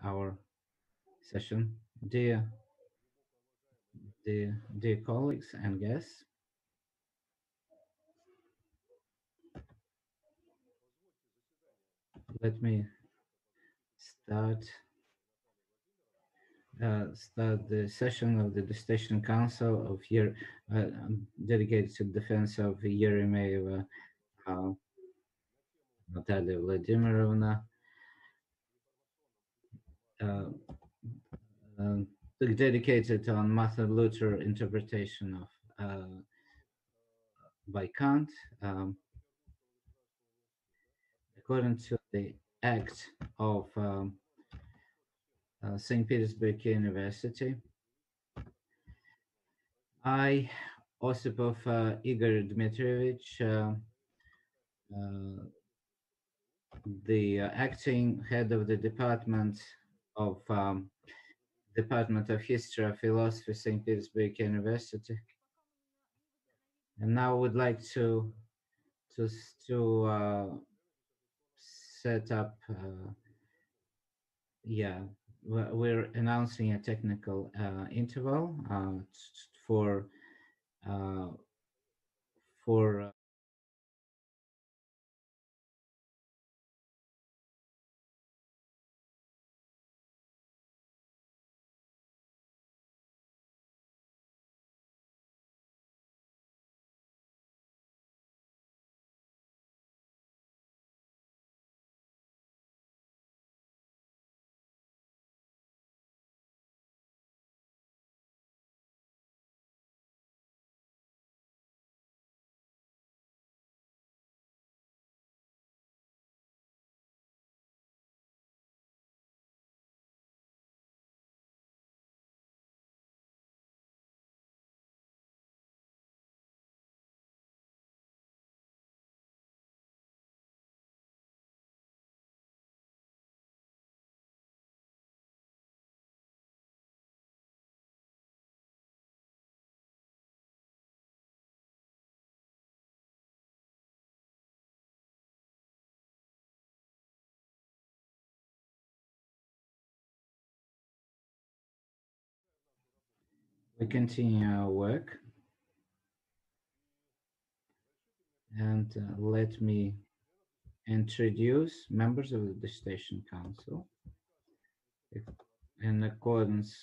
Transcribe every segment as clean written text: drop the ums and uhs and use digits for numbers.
our session. Dear colleagues and guests, let me start start the session of the Dissertation Council of year dedicated to defense of Eremeeva, uh, Natalia Vladimirovna, uh, uh, dedicated on Martin Luther interpretation of by Kant, um, according to the Act of St. Petersburg University. I, Osipov Igor Dmitrievich, uh, the acting head of the Department of History of Philosophy, St. Petersburg University, and now would like to to uh, set up. Yeah, we're announcing a technical interval for uh, for we continue our work, and let me introduce members of the Dissertation Council in accordance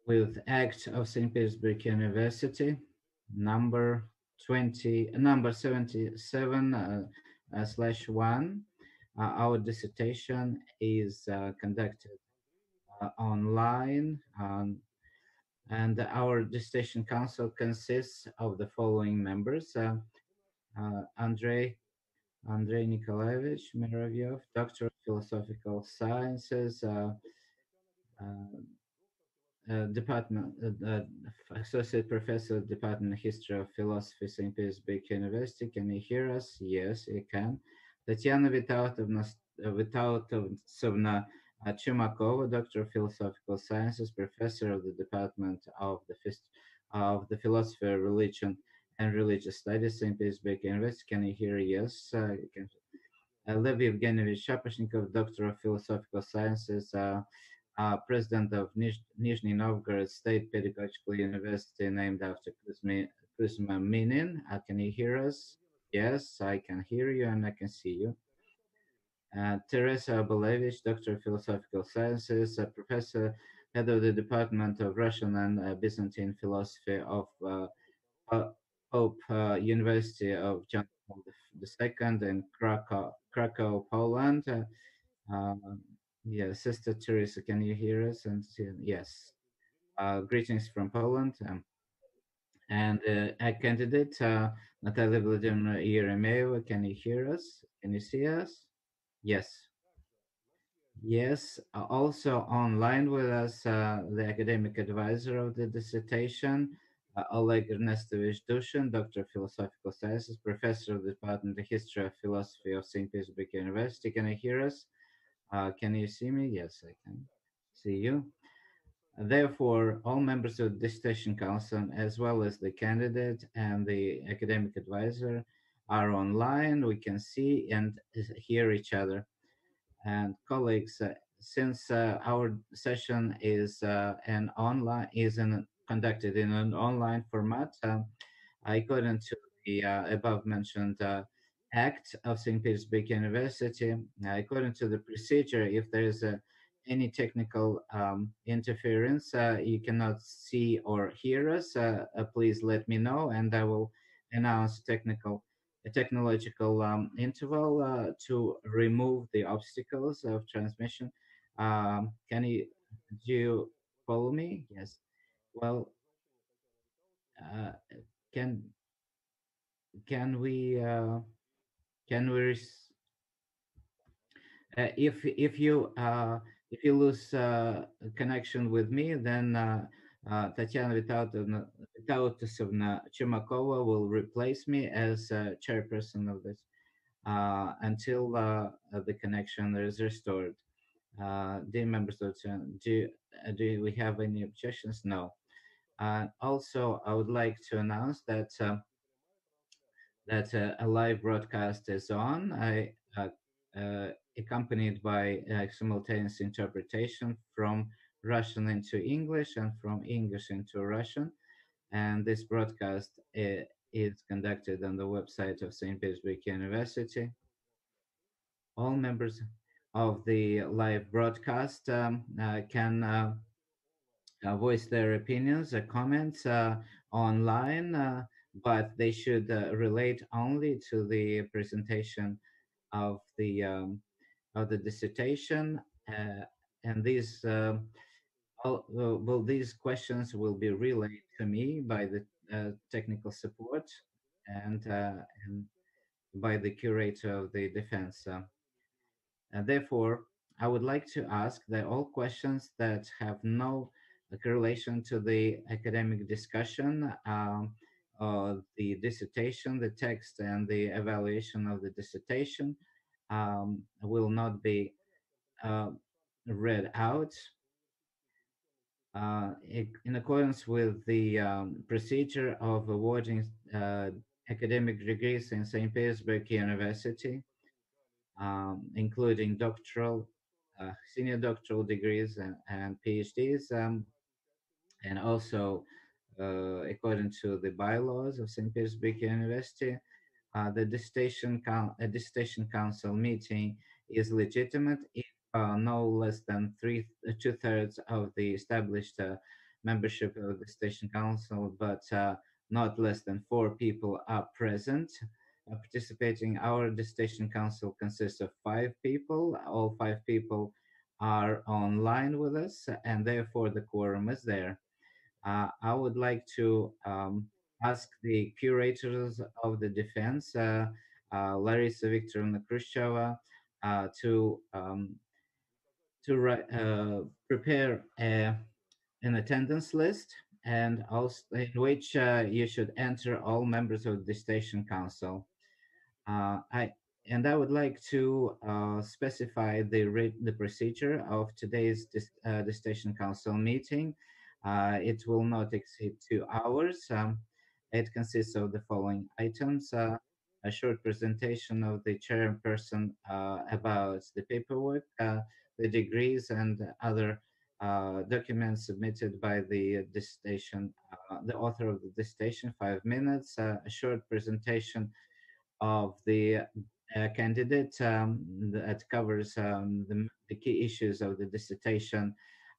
with Act of St. Petersburg University, number 77 slash 1. Our dissertation is conducted online, and our dissertation council consists of the following members: Andrei Nikolaevich Miravyov, Doctor of Philosophical Sciences, Department, Associate Professor, Department of History of Philosophy, St. Petersburg University. Can you hear us? Yes, you can. Tatiana Vitautovna Chumakova, Doctor of Philosophical Sciences, Professor of the Department of the Philosophy of Religion and Religious Studies, St. Petersburg University. Can you hear? Yes. You can. Lev Evgenievich Shaposhnikov, Doctor of Philosophical Sciences, President of Nizhny Novgorod State Pedagogical University, named after Kuzma Minin. Can you hear us? Yes, I can hear you and I can see you. Teresa Abolevich, Doctor of Philosophical Sciences, Professor, Head of the Department of Russian and Byzantine Philosophy of Pope University of John Paul II in Krakow, Poland. Yeah, Sister Teresa, can you hear us? And yes, greetings from Poland. And a candidate, Natalia Vladimirovna Eremeeva, can you hear us? Can you see us? Yes. Yes. Also online with us, the academic advisor of the dissertation, Oleg Ernestovich Dushin, Doctor of Philosophical Sciences, Professor of the Department of History of Philosophy of St. Petersburg University. Can you hear us? Can you see me? Yes, I can see you. Therefore, all members of the Dissertation Council, as well as the candidate and the academic advisor, are online. We can see and hear each other. And colleagues, since our session is conducted in an online format, according to the above mentioned Act of St. Petersburg University, according to the procedure, if there is any technical interference, you cannot see or hear us, please let me know, and I will announce a technological interval to remove the obstacles of transmission. Do you follow me? Yes. Well, uh, can can we can we res- if you lose connection with me, then Tatiana Vitautasovna Chumakova will replace me as chairperson of this until the connection is restored. Dear members of the do we have any objections? No. Also, I would like to announce that a live broadcast is on. Accompanied by simultaneous interpretation from Russian into English and from English into Russian. And this broadcast is conducted on the website of St. Petersburg University. All members of the live broadcast can voice their opinions or comments online, but they should relate only to the presentation of the dissertation, uh, and these questions will be relayed to me by the technical support and by the curator of the defense. And therefore, I would like to ask that all questions that have no correlation to the academic discussion, the dissertation, the text, and the evaluation of the dissertation will not be uh, read out in accordance with the procedure of awarding academic degrees in St. Petersburg University, including senior doctoral degrees and PhDs, and also according to the bylaws of St. Petersburg University, a dissertation council meeting is legitimate if no less than two-thirds of the established membership of the dissertation council, but not less than four people are present. Participating, our dissertation council consists of five people. All five people are online with us, and therefore the quorum is there. I would like to ask the curators of the defense, Larissa Viktorovna Khrushcheva, to prepare an attendance list, and also in which you should enter all members of the station council. I and I would like to specify the procedure of today's the station council meeting. It will not exceed 2 hours. It consists of the following items: a short presentation of the chairperson about the paperwork, the degrees, and other documents submitted by the dissertation, the author of the dissertation. 5 minutes. A short presentation of the candidate that covers the key issues of the dissertation,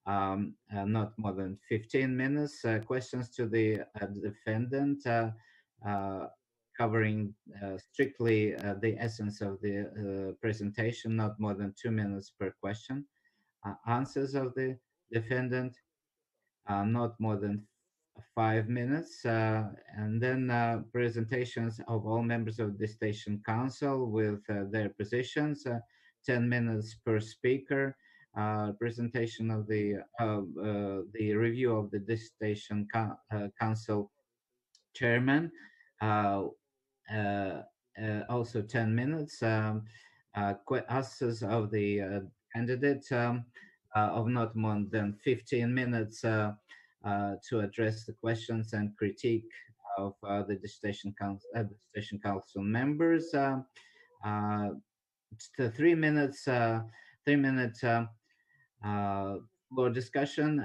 not more than 15 minutes. Questions to the defendant, covering strictly the essence of the presentation, not more than 2 minutes per question. Answers of the defendant, not more than 5 minutes, and then presentations of all members of the station council with their positions, 10 minutes per speaker, presentation of the review of the station council chairman, uh, uh, also 10 minutes, answers of the candidate of not more than 15 minutes to address the questions and critique of the Station Council members. Uh, it's the 3 minutes, 3 minute uh, floor discussion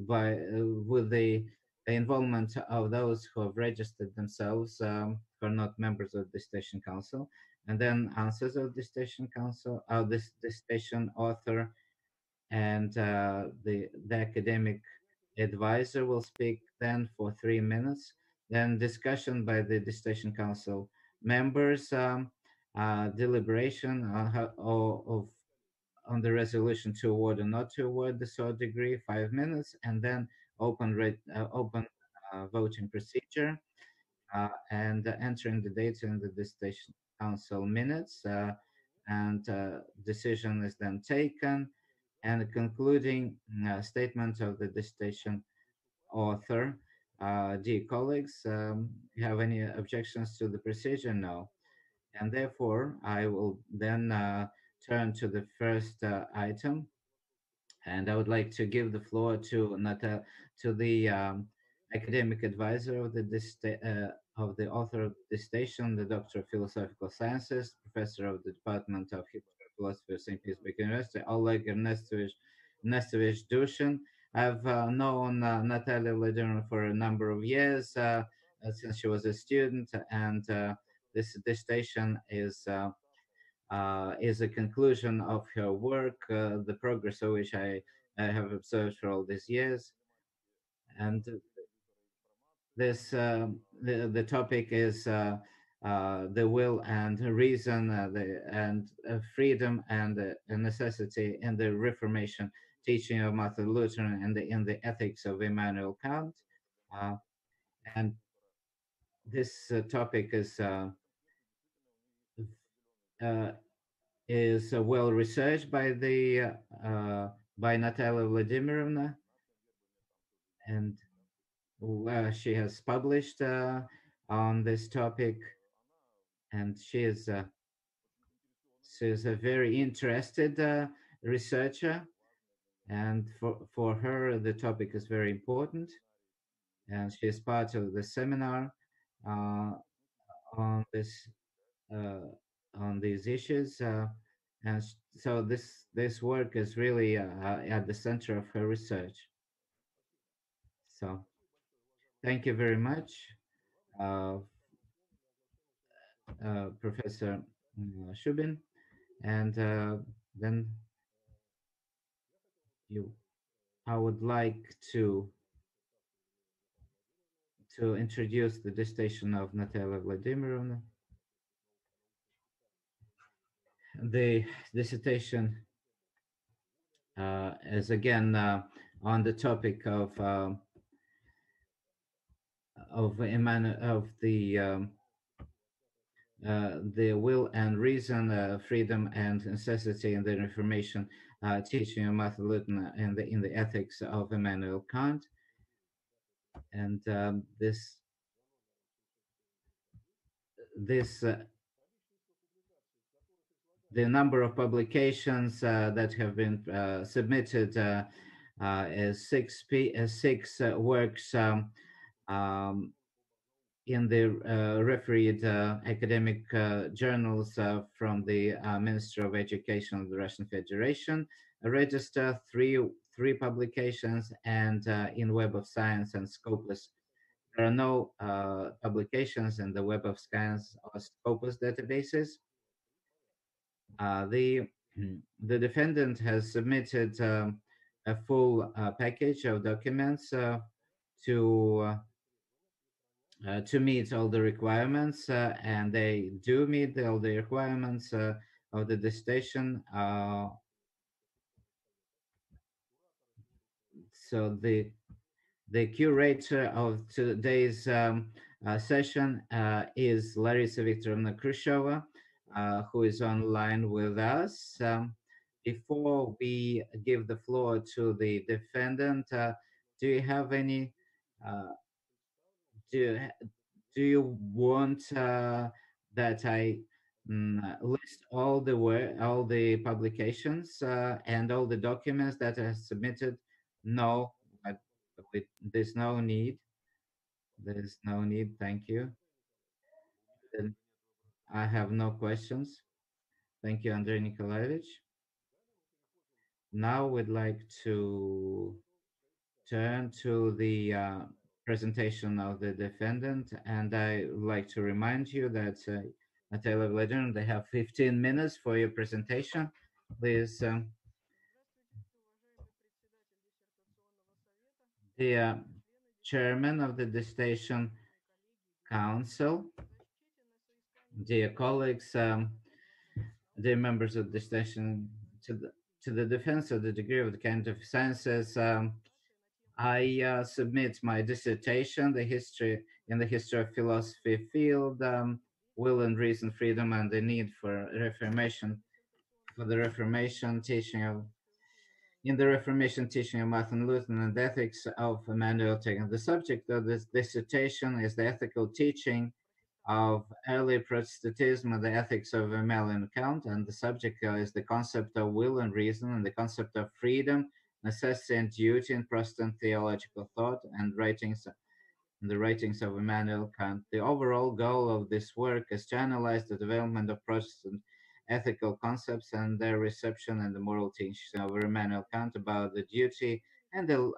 by with the involvement of those who have registered themselves, who are not members of the Station Council, and then answers of the Station Council, the station author, and the academic advisor will speak then for 3 minutes. Then discussion by the Dissertation Council members, deliberation on the resolution to award or not to award the third degree, 5 minutes, and then open voting procedure, and entering the data in the Dissertation Council minutes, and decision is then taken, and a concluding statement of the dissertation author. Dear colleagues, you have any objections to the procedure? No. And therefore, I will then turn to the first item, and I would like to give the floor to to the academic advisor of of the author of the station, the Doctor of Philosophical Sciences, Professor of the Department of History and Philosophy of St. Petersburg University, Oleg Ernestovich Dushin. I've known Natalia Vladimirovna for a number of years, since she was a student, and this station is a conclusion of her work, the progress of which I have observed for all these years. And the topic is the will and reason, freedom and necessity in the Reformation teaching of Martin Luther and in the ethics of Immanuel Kant. Uh, and this topic uh, is well researched by Natalia Vladimirovna, and she has published on this topic, and she is a very interested researcher, and for her the topic is very important, and she is part of the seminar uh, on this uh, on these issues, and so this work is really at the center of her research. So thank you very much, uh, Professor Shubin, and then you. I would like to introduce the dissertation of Natalia Vladimirovna. The dissertation is again on the topic of the will and reason, freedom and necessity in the Reformation teaching of Martin Luther in the ethics of Immanuel Kant, and this the number of publications that have been submitted is six works um, in the refereed academic journals from the Minister of Education of the Russian Federation, a register, three publications, and in Web of Science and Scopus. There are no publications in the Web of Science or Scopus databases. The the defendant has submitted a full package of documents to to meet all the requirements, and they do meet all the requirements of the dissertation. So the curator of today's session is Larisa Viktorovna Khrushcheva, who is online with us. Before we give the floor to the defendant, do you have any? Uh, do do you want that I list all the publications and all the documents that are submitted? No, but there's no need. There is no need, thank you. Then I have no questions. Thank you, Andrei Nikolaevich. Now we'd like to turn to the presentation of the defendant, and I would like to remind you that Natalia Vladimirovna, they have 15 minutes for your presentation. Please, the chairman of the Dissertation Council, dear colleagues, dear members of the station, to the, to the defense of the degree of the kind of sciences, I submit my dissertation, the history in the history of philosophy field, will and reason, freedom, and the need for reformation, for the Reformation teaching of in the Reformation teaching of Martin Luther and the ethics of Immanuel Kant. The subject of this dissertation is the ethical teaching of early Protestantism and the ethics of Immanuel Kant, and the subject is the concept of will and reason and the concept of freedom, necessity, and duty in Protestant theological thought and writings in the writings of Immanuel Kant. The overall goal of this work is to analyze the development of Protestant ethical concepts and their reception in the moral teaching of Immanuel Kant about the duty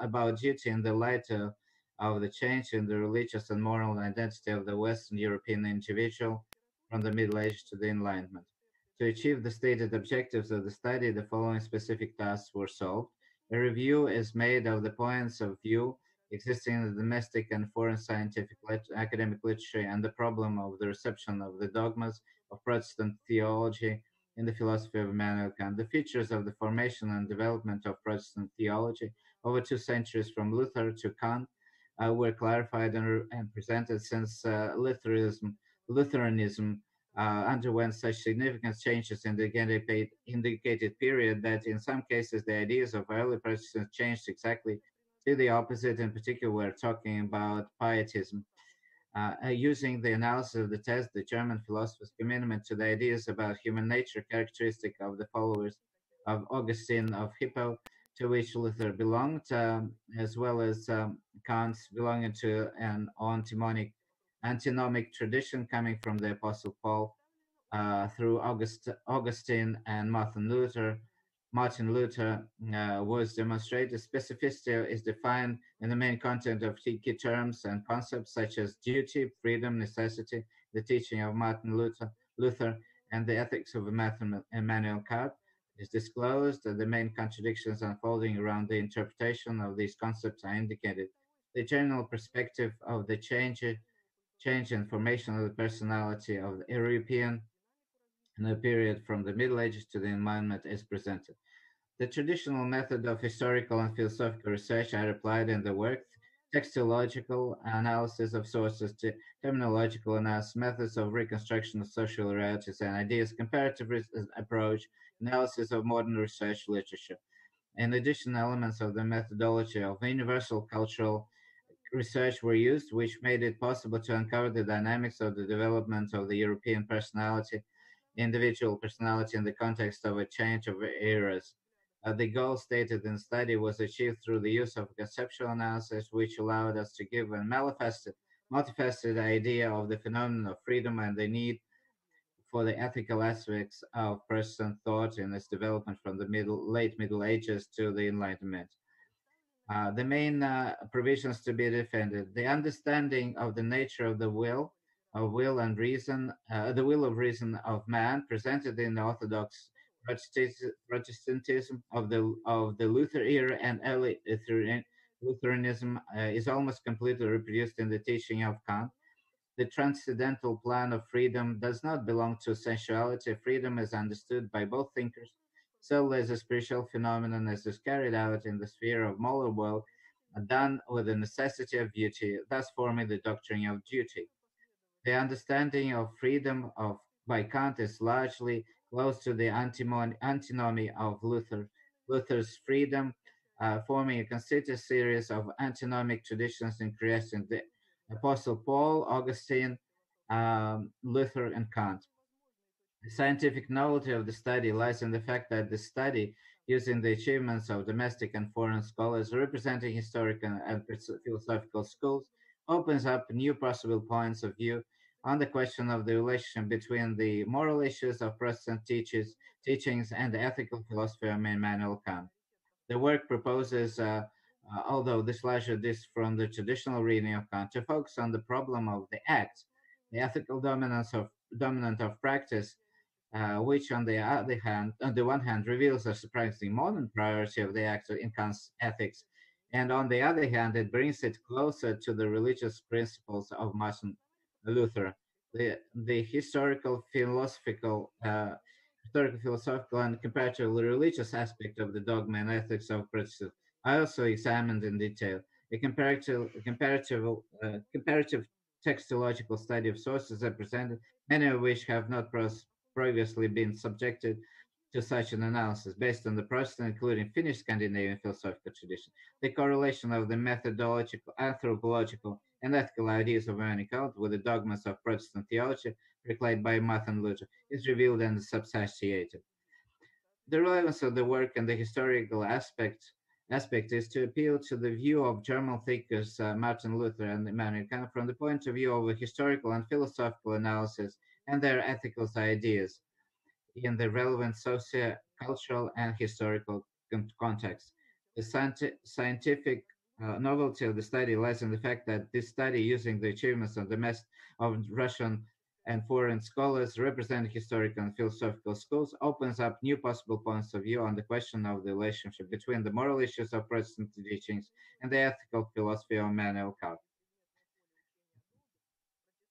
about duty in the light of the change in the religious and moral identity of the Western European individual from the Middle Ages to the Enlightenment. To achieve the stated objectives of the study, the following specific tasks were solved. A review is made of the points of view existing in the domestic and foreign scientific academic literature and the problem of the reception of the dogmas of Protestant theology in the philosophy of Immanuel Kant. The features of the formation and development of Protestant theology over 2 centuries from Luther to Kant were clarified and presented since Lutheranism underwent such significant changes in the indicated period that in some cases the ideas of early Protestants changed exactly to the opposite. In particular, we're talking about pietism. Using the analysis of the test, the German philosophers' commitment to the ideas about human nature, characteristic of the followers of Augustine of Hippo, to which Luther belonged, as well as Kant's belonging to an antinomic tradition coming from the Apostle Paul through Augustine and Martin Luther was demonstrated. Specificity is defined in the main content of key terms and concepts such as duty, freedom, necessity, the teaching of Martin Luther and the ethics of Immanuel Kant is disclosed. The main contradictions unfolding around the interpretation of these concepts are indicated. The general perspective of the change and formation of the personality of the European in a period from the Middle Ages to the Enlightenment is presented. The traditional method of historical and philosophical research are applied in the work, textological analysis of sources to terminological analysis, methods of reconstruction of social realities and ideas, comparative approach, analysis of modern research literature. In addition, elements of the methodology of universal cultural research were used, which made it possible to uncover the dynamics of the development of the European individual personality in the context of a change of eras. The goal stated in the study was achieved through the use of conceptual analysis, which allowed us to give a multifaceted idea of the phenomenon of freedom and the need for the ethical aspects of Protestant thought in its development from the late Middle Ages to the Enlightenment. The main provisions to be defended: the understanding of the nature of the will and reason, the will of reason of man, presented in the Orthodox Protestantism of the Luther era and early Lutheranism, is almost completely reproduced in the teaching of Kant. The transcendental plan of freedom does not belong to sensuality. Freedom is understood by both thinkers solely as a spiritual phenomenon as is carried out in the sphere of moral world, done with the necessity of duty, thus forming the doctrine of duty. The understanding of freedom by Kant is largely close to the antinomy of Luther's freedom, forming a constitutive series of antinomic traditions in creation: the Apostle Paul, Augustine, Luther, and Kant. The scientific novelty of the study lies in the fact that the study, using the achievements of domestic and foreign scholars representing historical and philosophical schools, opens up new possible points of view on the question of the relationship between the moral issues of Protestant teachings and the ethical philosophy of Immanuel Kant. The work proposes, although dislodges this from the traditional reading of Kant, to focus on the problem of the act, the ethical dominant of practice, which on the one hand, reveals a surprisingly modern priority of the act in Kant's ethics, and on the other hand, it brings it closer to the religious principles of Martin Luther. The historical, philosophical, and comparatively religious aspect of the dogma and ethics of Protestants I also examined in detail. A comparative textological study of sources I presented, many of which have not previously been subjected to such an analysis, based on the Protestant, including Finnish Scandinavian philosophical tradition. The correlation of the methodological, anthropological, and ethical ideas of Immanuel Kant with the dogmas of Protestant theology proclaimed by Martin Luther is revealed and substantiated. The relevance of the work and the historical aspect is to appeal to the view of German thinkers Martin Luther and Immanuel Kant from the point of view of a historical and philosophical analysis and their ethical ideas in the relevant socio-cultural and historical context. The scientific novelty of the study lies in the fact that this study, using the achievements of Russian and foreign scholars representing historical and philosophical schools, opens up new possible points of view on the question of the relationship between the moral issues of Protestant teachings and the ethical philosophy of Immanuel Kant.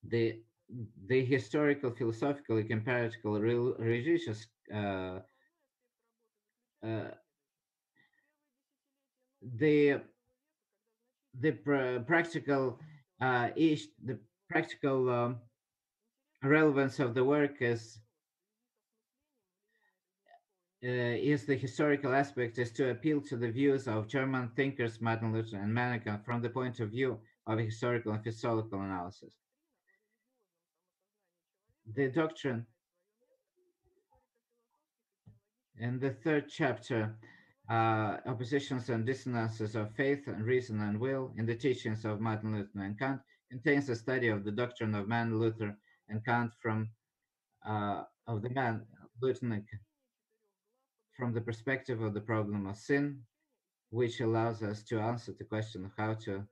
The the historical, philosophical, comparative, religious uh, the practical the practical relevance of the work is the historical aspect is to appeal to the views of German thinkers Martin Luther and Immanuel from the point of view of a historical and philosophical analysis. The doctrine in the third chapter, oppositions and dissonances of faith and reason and will in the teachings of Martin Luther and Kant, contains a study of the doctrine of man Luther and Kant of the man Luther from the perspective of the problem of sin, which allows us to answer the question of how to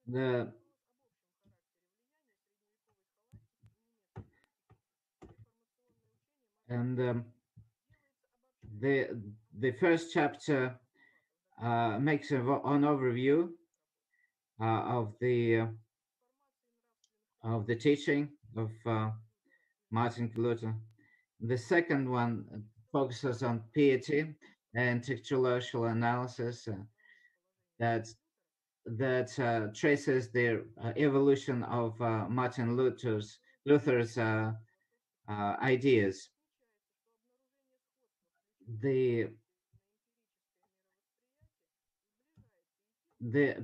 the and the the first chapter makes an overview of the teaching of Martin Luther. The second one focuses on piety and textual analysis that traces the evolution of Martin Luther's ideas. The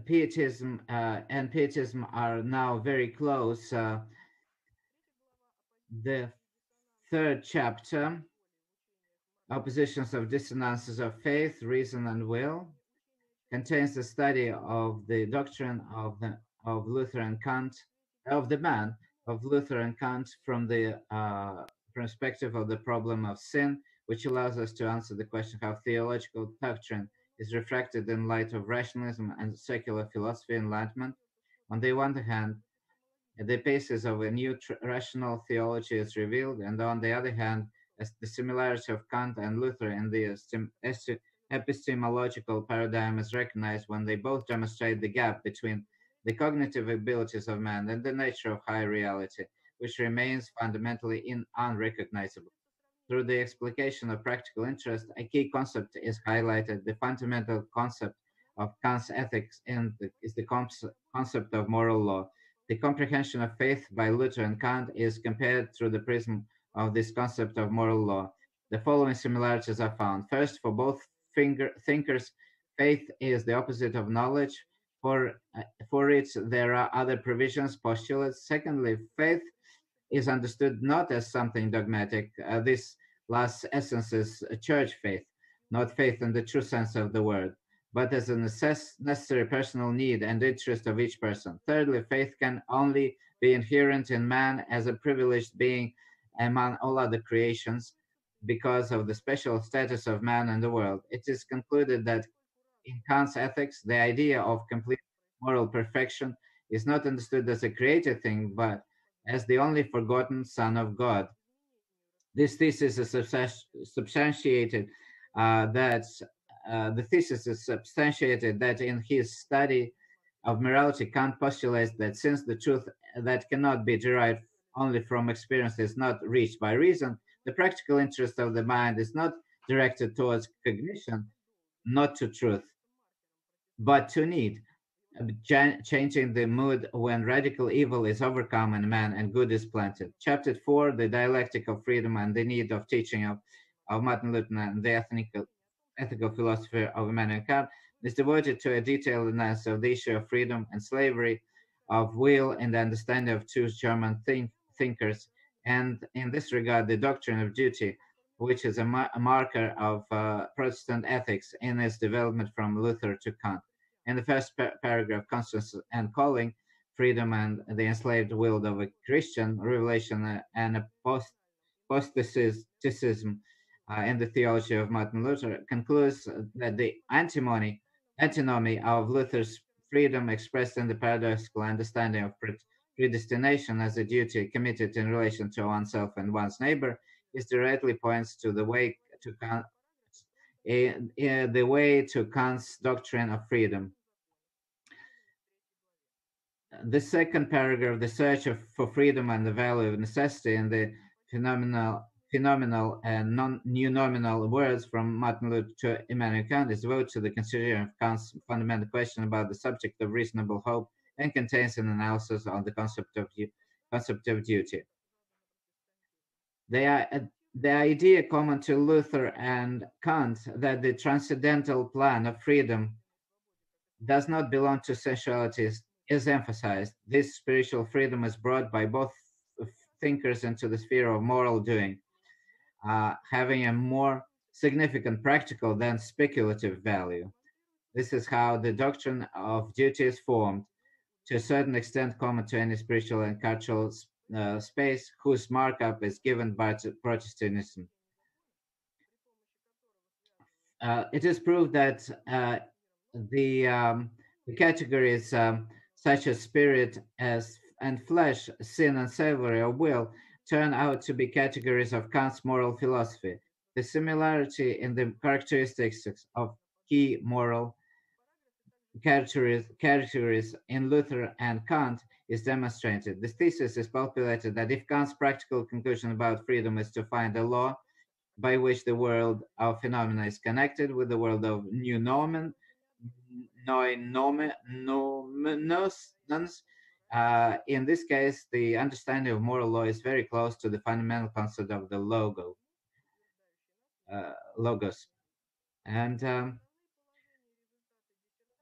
pietism and pietism are now very close. The third chapter, oppositions of dissonances of faith, reason, and will, contains the study of the doctrine of Luther and Kant, of the man of Luther and Kant from the perspective of the problem of sin, which allows us to answer the question how theological doctrine is reflected in light of rationalism and secular philosophy enlightenment. On the one hand, the basis of a new rational theology is revealed, and on the other hand, as the similarity of Kant and Luther in the epistemological paradigm is recognized when they both demonstrate the gap between the cognitive abilities of man and the nature of higher reality, which remains fundamentally unrecognizable. Through the explication of practical interest, a key concept is highlighted. The fundamental concept of Kant's ethics is the concept of moral law. The comprehension of faith by Luther and Kant is compared through the prism of this concept of moral law. The following similarities are found. First, for both thinkers, faith is the opposite of knowledge. For it, there are other provisions, postulates. Secondly, faith is understood not as something dogmatic. This last essence is a church faith, not faith in the true sense of the word, but as a necessary personal need and interest of each person. Thirdly, faith can only be inherent in man as a privileged being among all other creations because of the special status of man in the world. It is concluded that in Kant's ethics, the idea of complete moral perfection is not understood as a created thing, but as the only forgotten Son of God. This thesis is substantiated that the thesis is substantiated that in his study of morality, Kant postulates that since the truth that cannot be derived only from experience is not reached by reason, the practical interest of the mind is not directed towards cognition, not to truth, but to need, changing the mood when radical evil is overcome in man and good is planted. Chapter 4, The Dialectic of Freedom and the Need of Teaching of Martin Luther and the ethical philosophy of Immanuel Kant, is devoted to a detailed analysis of the issue of freedom and slavery, of will and the understanding of two German thinkers, and in this regard, the doctrine of duty, which is a marker of Protestant ethics in its development from Luther to Kant. In the first paragraph, Conscience and Calling, Freedom and the Enslaved Will of a Christian, Revelation and Apostatism in the theology of Martin Luther, concludes that the antinomy of Luther's freedom expressed in the paradoxical understanding of predestination as a duty committed in relation to oneself and one's neighbor is directly points to the way to the way to Kant's doctrine of freedom. The second paragraph, the search for freedom and the value of necessity in the phenomenal and new nominal words from Martin Luther to Immanuel Kant is devoted to the consideration of Kant's fundamental question about the subject of reasonable hope and contains an analysis on the concept of duty. The idea common to Luther and Kant that the transcendental plan of freedom does not belong to sensualities is emphasized. This spiritual freedom is brought by both thinkers into the sphere of moral doing, having a more significant practical than speculative value. This is how the doctrine of duty is formed, to a certain extent common to any spiritual and cultural space whose markup is given by Protestantism. It is proved that the, um, the categories such as spirit as and flesh, sin and savory or will turn out to be categories of Kant's moral philosophy. The similarity in the characteristics of key moral categories in Luther and Kant is demonstrated. This thesis is postulated that if Kant's practical conclusion about freedom is to find a law by which the world of phenomena is connected with the world of new nomen, nomenos. In this case, the understanding of moral law is very close to the fundamental concept of the logos. And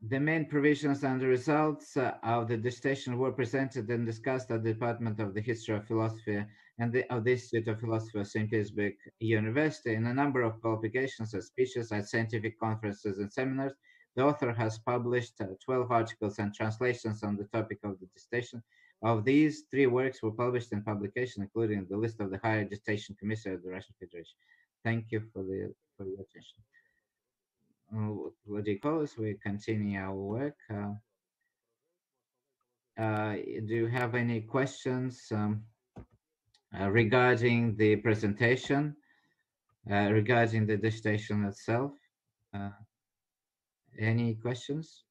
the main provisions and the results of the dissertation were presented and discussed at the Department of the History of Philosophy and of the Institute of Philosophy of St. Petersburg University in a number of publications and speeches at scientific conferences and seminars. The author has published 12 articles and translations on the topic of the dissertation. Of these, 3 works were published in publication, including the list of the Higher Dissertation Committee of the Russian Federation. Thank you for your attention. What do you call this? We continue our work. Do you have any questions regarding the presentation, regarding the dissertation itself? Uh, any questions?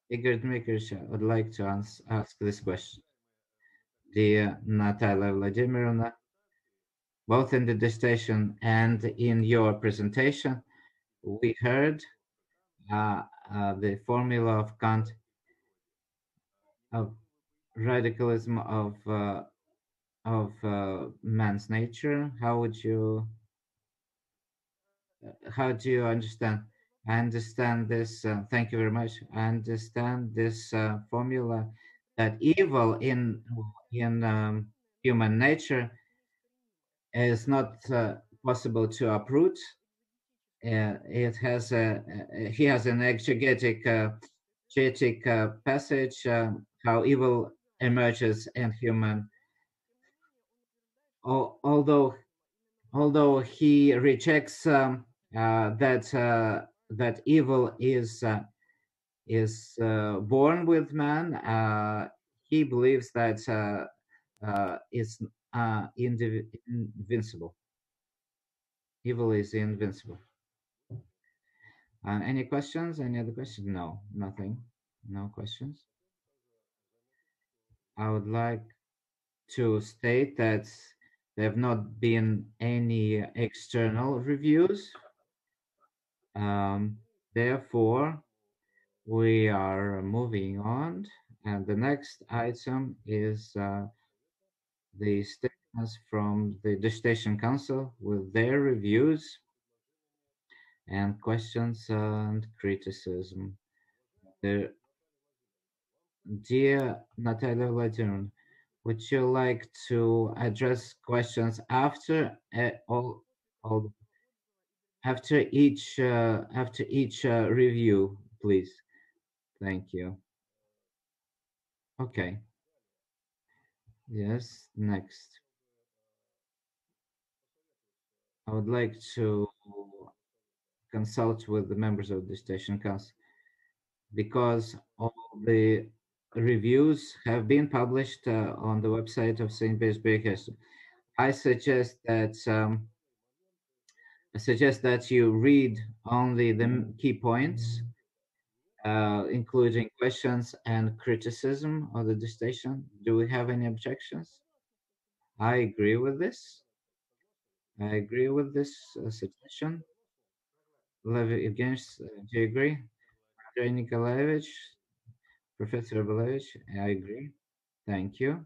Igor Dmitrievich would like to ask this question. Dear Natalia Vladimirovna, both in the dissertation and in your presentation, we heard the formula of Kant of radicalism of man's nature. How do you understand? I understand this. Thank you very much. I understand this formula that evil in human nature is not possible to uproot. it has a he has an exegetic passage, how evil emerges in human, although he rejects that evil is born with man. He believes that it's invincible. Evil is invincible. Any questions? Any other questions? No, nothing. No questions. I would like to state that there have not been any external reviews. Therefore, we are moving on, and the next item is the statements from the Dissertation Council with their reviews and questions and criticism. Dear Natalia Vladimirovna, would you like to address questions after all after each review, please? Thank you. Okay. Yes. Next, I would like to consult with the members of the Station Council because all the reviews have been published on the website of St. Petersburg. I suggest that you read only the key points, including questions and criticism of the dissertation. Do we have any objections? I agree with this. I agree with this suggestion. Levi Evgenievich, do you agree? Andrei Nikolaevich, Professor Belevich, I agree. Thank you.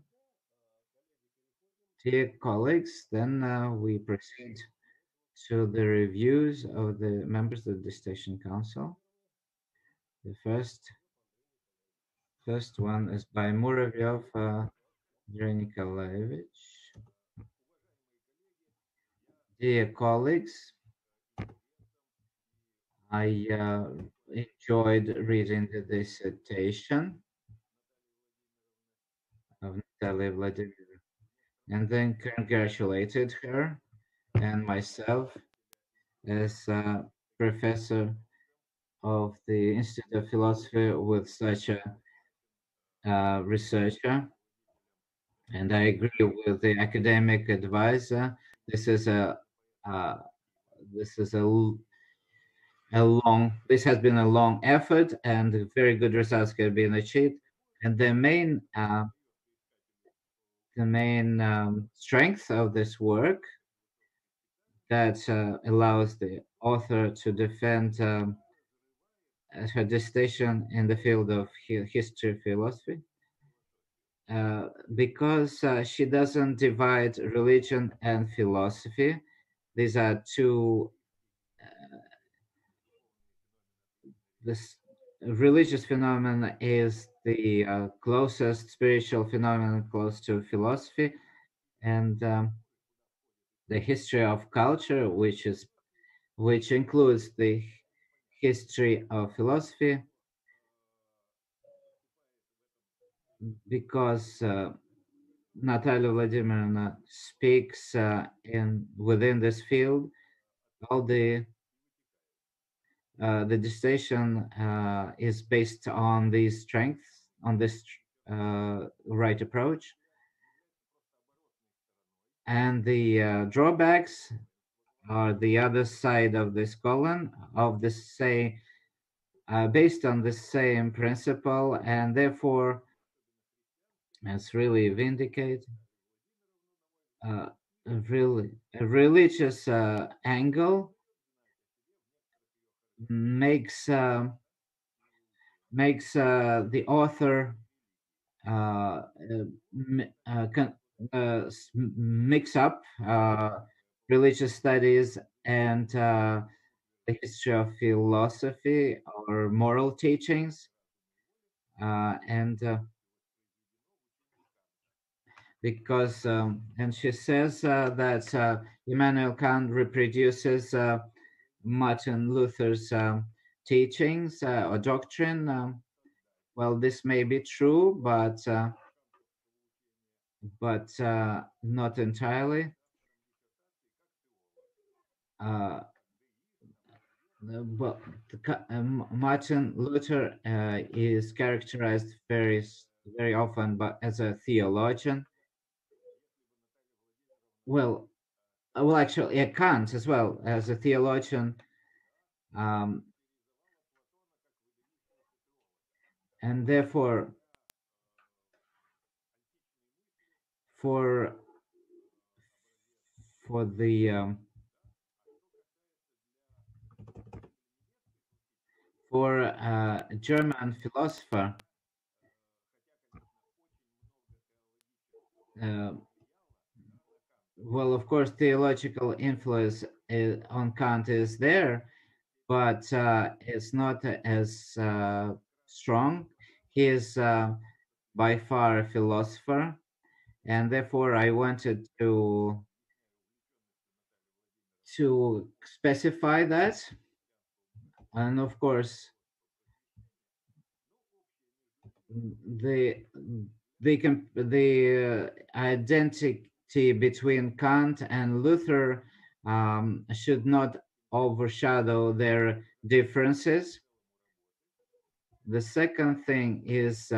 Dear colleagues, then we proceed to the reviews of the members of the Station Council. The first one is by Muravyov Andrei Nikolaevich. Dear colleagues, I enjoyed reading the dissertation of Natalia Vladimirovna and then congratulated her and myself as a professor of the Institute of Philosophy with such a researcher. And I agree with the academic advisor. This is a uh, this is this has been a long effort, and very good results have been achieved. And the main strength of this work that allows the author to defend her dissertation in the field of history philosophy, because she doesn't divide religion and philosophy. These are two. This religious phenomenon is the closest spiritual phenomenon close to philosophy, and the history of culture, which includes the history of philosophy, because Natalia Vladimirovna speaks in within this field. All the dissertation is based on these strengths, on this right approach, and the drawbacks are the other side of this column of the same, based on the same principle, and therefore it's really vindicate really a religious angle makes the author uh, mix up religious studies and the history of philosophy or moral teachings, and because and she says that Immanuel Kant reproduces Martin Luther's teachings or doctrine. Well, this may be true, but not entirely. Uh, well, Martin Luther is characterized very often, but as a theologian. Well, actually, Kant as well as a theologian, um, and therefore, for for the for a German philosopher, uh, well, of course, theological influence on Kant is there, but it's not as strong. He is by far a philosopher, and therefore I wanted to specify that. And of course, the the identity between Kant and Luther should not overshadow their differences. The second thing is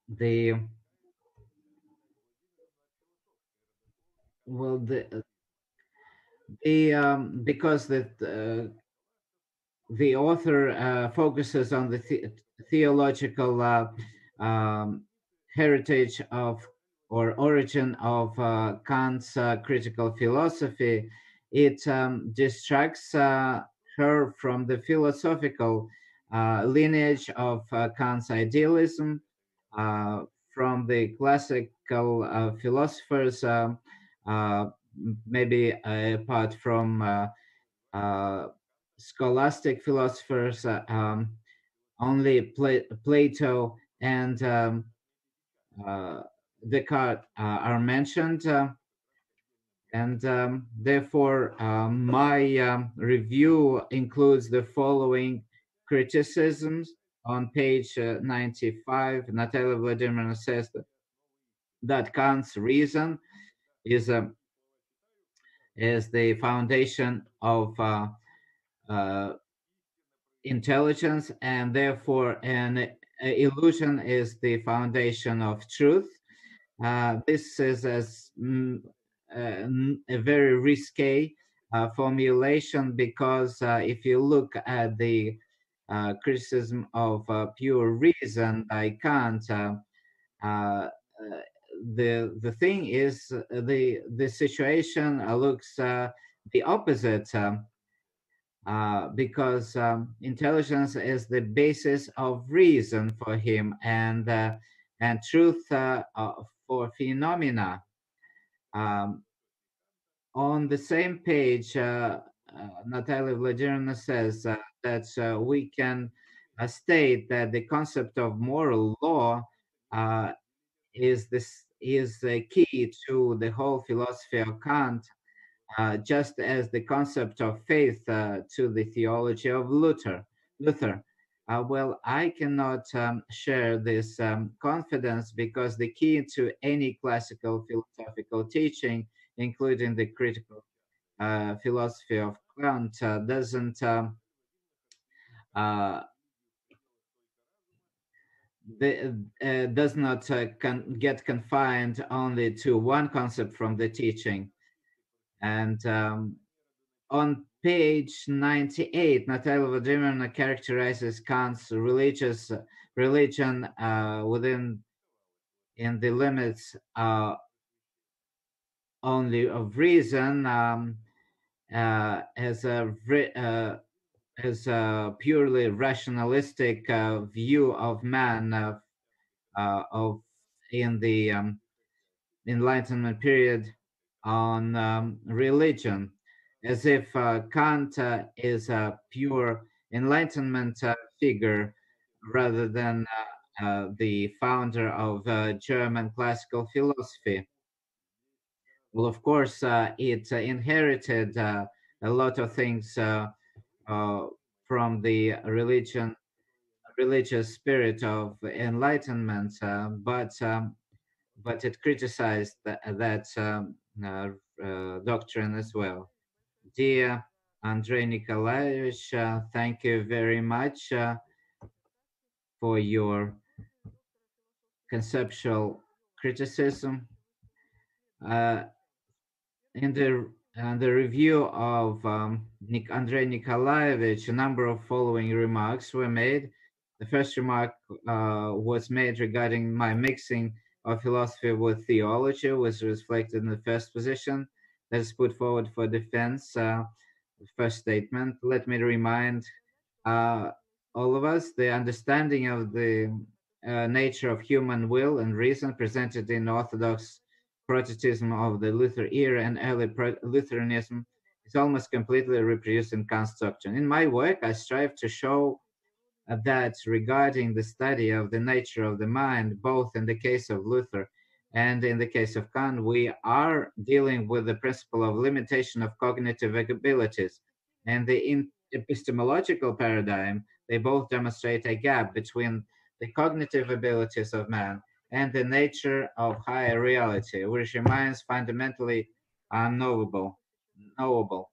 the well the because the author focuses on the, theological um, heritage of or origin of Kant's critical philosophy. It distracts her from the philosophical lineage of Kant's idealism, uh, from the classical philosophers, uh, maybe apart from uh, scholastic philosophers, only Plato and uh, Descartes are mentioned, and therefore my review includes the following criticisms. On page 95, Natalia Vladimirovna says that Kant's reason is the foundation of uh, intelligence, and therefore an illusion is the foundation of truth. This is a very risque formulation, because if you look at the criticism of pure reason by Kant, uh, the thing is the situation looks the opposite. Because intelligence is the basis of reason for him, and truth for phenomena. Um, on the same page, Natalia Vladimirovna says that we can state that the concept of moral law uh, is the key to the whole philosophy of Kant, just as the concept of faith to the theology of Luther. Well, I cannot share this confidence, because the key to any classical philosophical teaching, including the critical philosophy of Kant, doesn't uh, does not get confined only to one concept from the teaching. And on page 98, Natalia Vladimirovna characterizes Kant's religious religion within in the limits only of reason, as a purely rationalistic view of man, of in the Enlightenment period on religion, as if Kant is a pure Enlightenment figure, rather than the founder of German classical philosophy. Well, of course, it inherited a lot of things uh, from the religious spirit of enlightenment, but it criticized that doctrine as well. Dear Andrei Nikolaevich, thank you very much for your conceptual criticism. Uh, in the review of Andrei Nikolaevich, a number of following remarks were made. The first remark was made regarding my mixing of philosophy with theology, was reflected in the first position that is put forward for defense. First statement. Let me remind uh, all of us the understanding of the nature of human will and reason presented in Orthodox Protestantism of the Luther era and early Lutheranism is almost completely reproduced in Kant's doctrine. In my work, I strive to show that regarding the study of the nature of the mind, both in the case of Luther and in the case of Kant, we are dealing with the principle of limitation of cognitive abilities. And the epistemological paradigm, they both demonstrate a gap between the cognitive abilities of man and the nature of higher reality, which remains fundamentally unknowable. Knowable.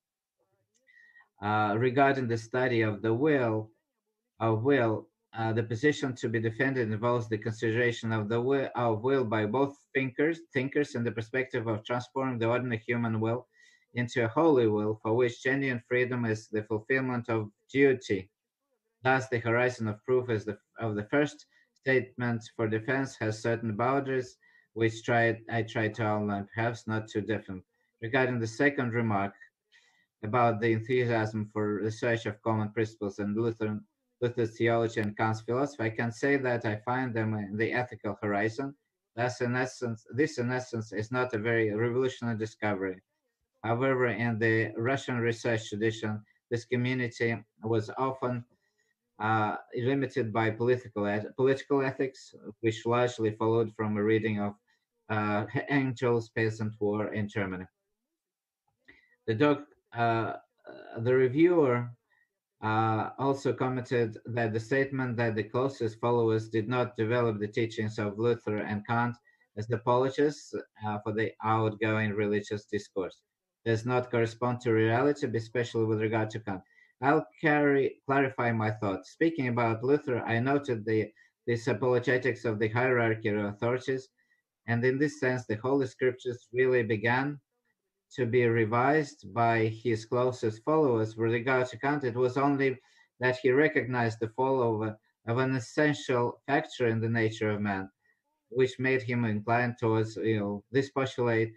Regarding the study of the the position to be defended involves the consideration of will by both thinkers in the perspective of transforming the ordinary human will into a holy will for which genuine freedom is the fulfillment of duty. Thus, the horizon of proof of the first statement for defense has certain boundaries, which I try to outline, perhaps not too different. Regarding the second remark, about the enthusiasm for research of common principles in Luther's theology and Kant's philosophy, I can say that I find them in the ethical horizon. This in essence is not a very revolutionary discovery. However, in the Russian research tradition, this community was often limited by political ethics, which largely followed from a reading of Engel's Peasant War in Germany. The doc, uh, the reviewer also commented that the statement that the closest followers did not develop the teachings of Luther and Kant as apologists for the outgoing religious discourse does not correspond to reality, especially with regard to Kant. I'll clarify my thoughts. Speaking about Luther, I noted this apologetics of the hierarchy of authorities, and in this sense, the Holy Scriptures really began to be revised by his closest followers. With regard to Kant, it was only that he recognized the fall of an essential factor in the nature of man, which made him inclined towards this postulate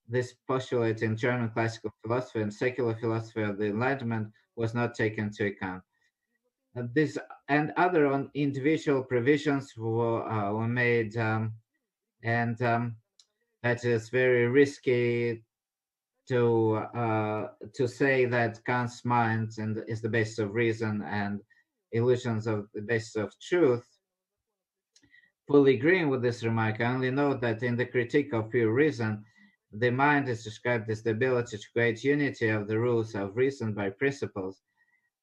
in German classical philosophy and secular philosophy of the Enlightenment was not taken into account. This and other individual provisions were made, and that is very risky to say that Kant's mind and is the basis of reason and illusions of the basis of truth. Fully agreeing with this remark, I only note that in the critique of pure reason, the mind is described as the ability to create unity of the rules of reason by principles.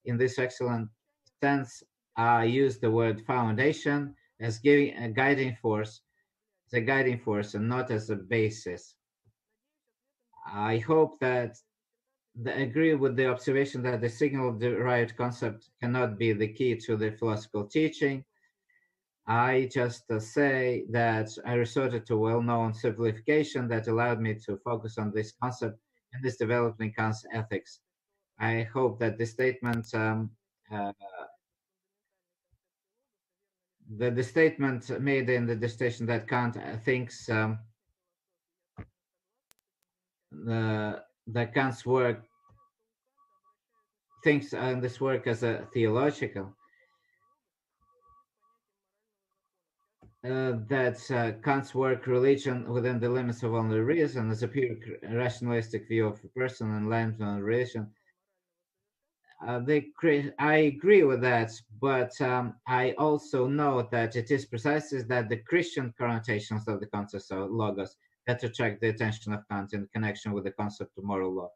In this excellent sense, I use the word foundation as giving a guiding force, and not as a basis. I hope that agree with the observation that the signal derived concept cannot be the key to the philosophical teaching. I just say that I resorted to well-known simplification that allowed me to focus on this concept in this developing Kant's ethics. I hope that the statement, uh, the statement made in the dissertation that Kant thinks that Kant's work thinks this work as a theological, that Kant's work, religion within the limits of only reason, is a pure rationalistic view of a person and land on religion. I agree with that, but I also know that it is precisely that the Christian connotations of the concept of logos that attract the attention of Kant in connection with the concept of moral law.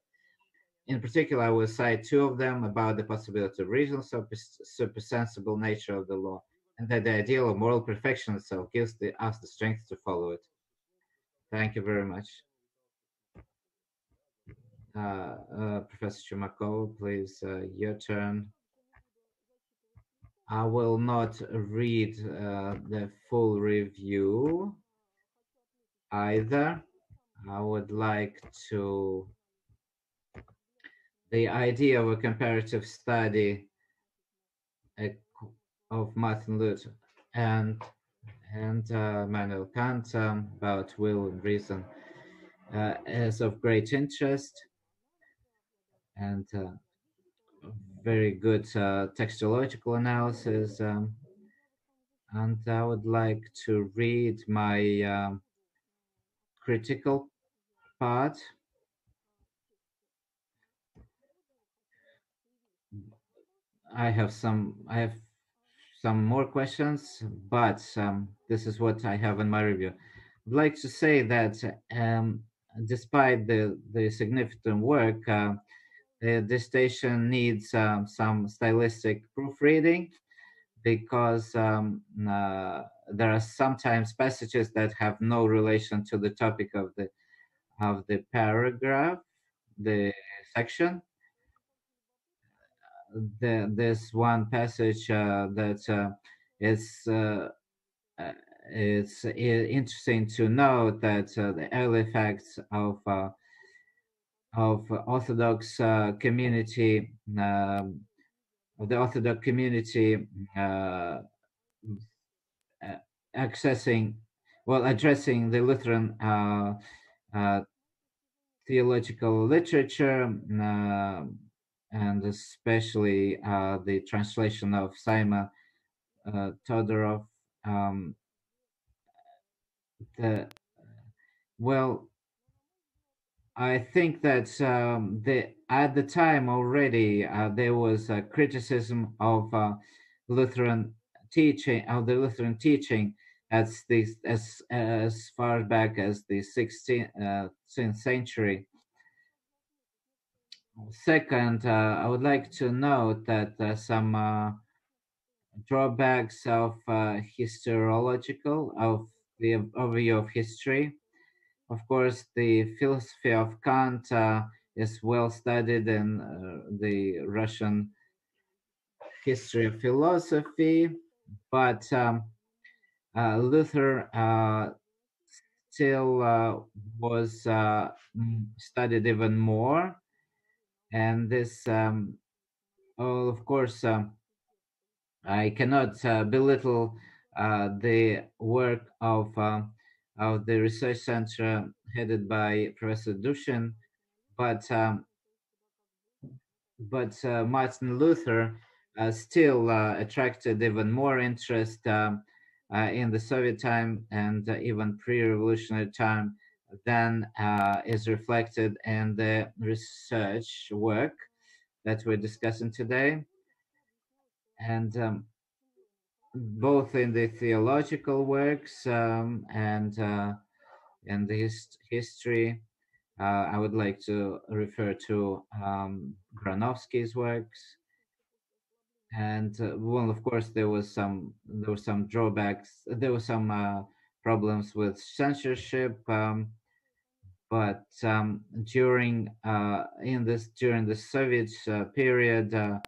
In particular, I will cite two of them about the possibility of reason, supersensible nature of the law, and that the ideal of moral perfection itself gives us the strength to follow it. Thank you very much. Professor Chumakov, please, your turn. I will not read the full review either. I would like to. The idea of a comparative study uh, of Martin Luther and Immanuel Kant about will and reason is of great interest and very good textological analysis. And I would like to read my critical part. I have some more questions, but this is what I have in my review. I'd like to say that despite the significant work, the dissertation needs some stylistic proofreading because there are sometimes passages that have no relation to the topic of the paragraph, the section. There's one passage that is uh, it's interesting to note that the early effects of Orthodox community of the Orthodox community uh, uh, accessing well addressing the Lutheran uh, theological literature and especially the translation of Simon Todorov. Um, the well, I think that at the time already there was a criticism of Lutheran the Lutheran teaching as far back as the 16th century. Second, I would like to note that some drawbacks of historiological of the overview of history. Of course, the philosophy of Kant is well studied in the Russian history of philosophy, but Luther still was studied even more, and this, of course, I cannot belittle the work of the research center headed by Professor Dushin, but Martin Luther still attracted even more interest in the Soviet time and even pre-revolutionary time than is reflected in the research work that we're discussing today. And both in the theological works and in the history, I would like to refer to Granovsky's works, and well, of course, there were some drawbacks. There were some problems with censorship, but during the Soviet period,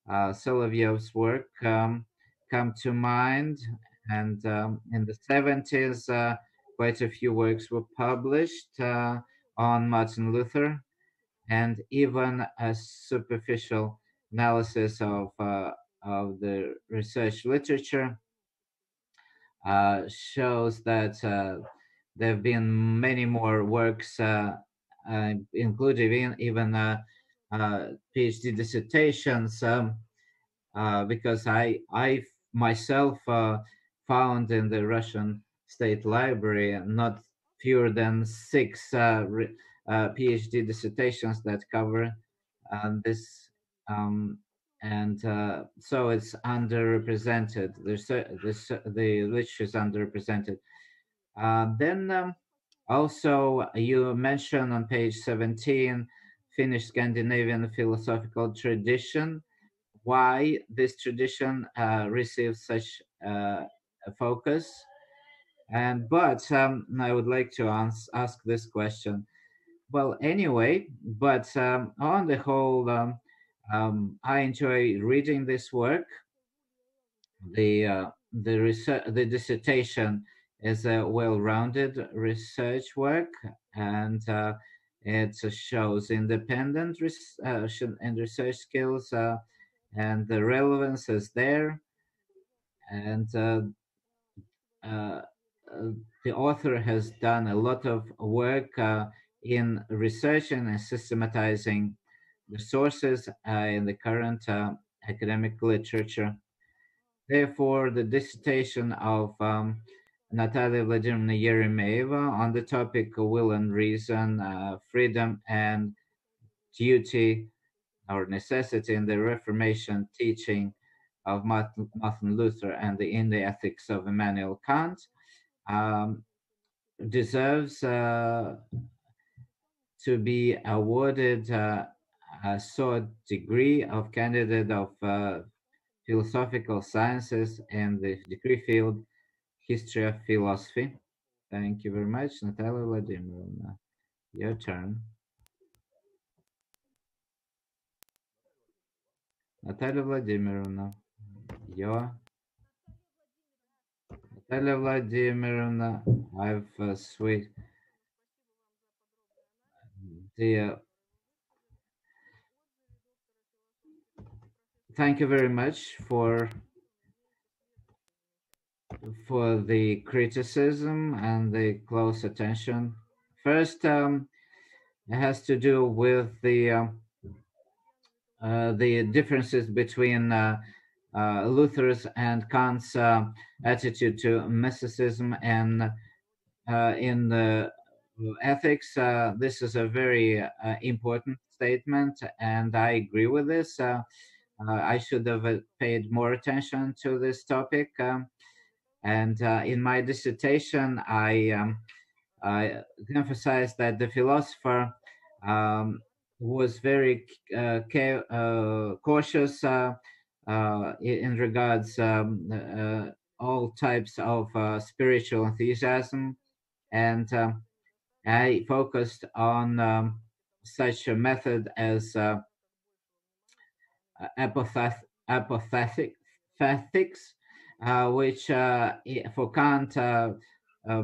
Solovyov's work come to mind, and in the 70s, quite a few works were published on Martin Luther, and even a superficial analysis of the research literature shows that there have been many more works, including even PhD dissertations, because I myself found in the Russian State Library not fewer than six PhD dissertations that cover this, um, and so it's underrepresented. The literature is underrepresented. Then Also, you mentioned on page 17 Finnish Scandinavian philosophical tradition. Why this tradition receives such a focus? And but I would like to ask this question. Well, anyway, but on the whole, I enjoy reading this work. The research, the dissertation is a well-rounded research work, and it shows independent and research skills, and the relevance is there, and uh, uh, the author has done a lot of work in researching and systematizing the sources in the current academic literature. Therefore, the dissertation of Natalia Vladimirovna Eremeeva on the topic of will and reason, freedom and duty or necessity in the Reformation teaching of Martin Luther and in the ethics of Immanuel Kant um, deserves to be awarded a short degree of candidate of philosophical sciences in the degree field history of philosophy. Thank you very much, Natalia Vladimirovna. Your turn. Natalia Vladimirovna. Your Natalia Vladimirovna. I've sweet dear. Thank you very much for the criticism and the close attention. First, it has to do with the differences between Luther's and Kant's attitude to mysticism and in the ethics. This is a very important statement, and I agree with this. I should have paid more attention to this topic. And in my dissertation, I emphasized that the philosopher um, was very cautious in regards all types of spiritual enthusiasm, and I focused on such a method as apothet- apothetics, which for Kant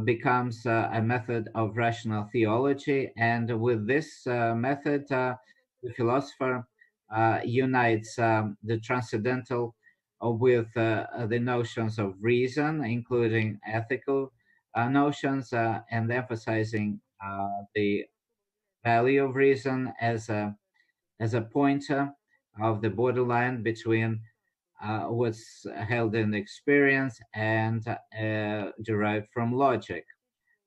becomes a method of rational theology. And with this method, the philosopher unites the transcendental with the notions of reason, including ethical notions, and emphasizing the value of reason as a pointer of the borderline between what's held in experience and derived from logic.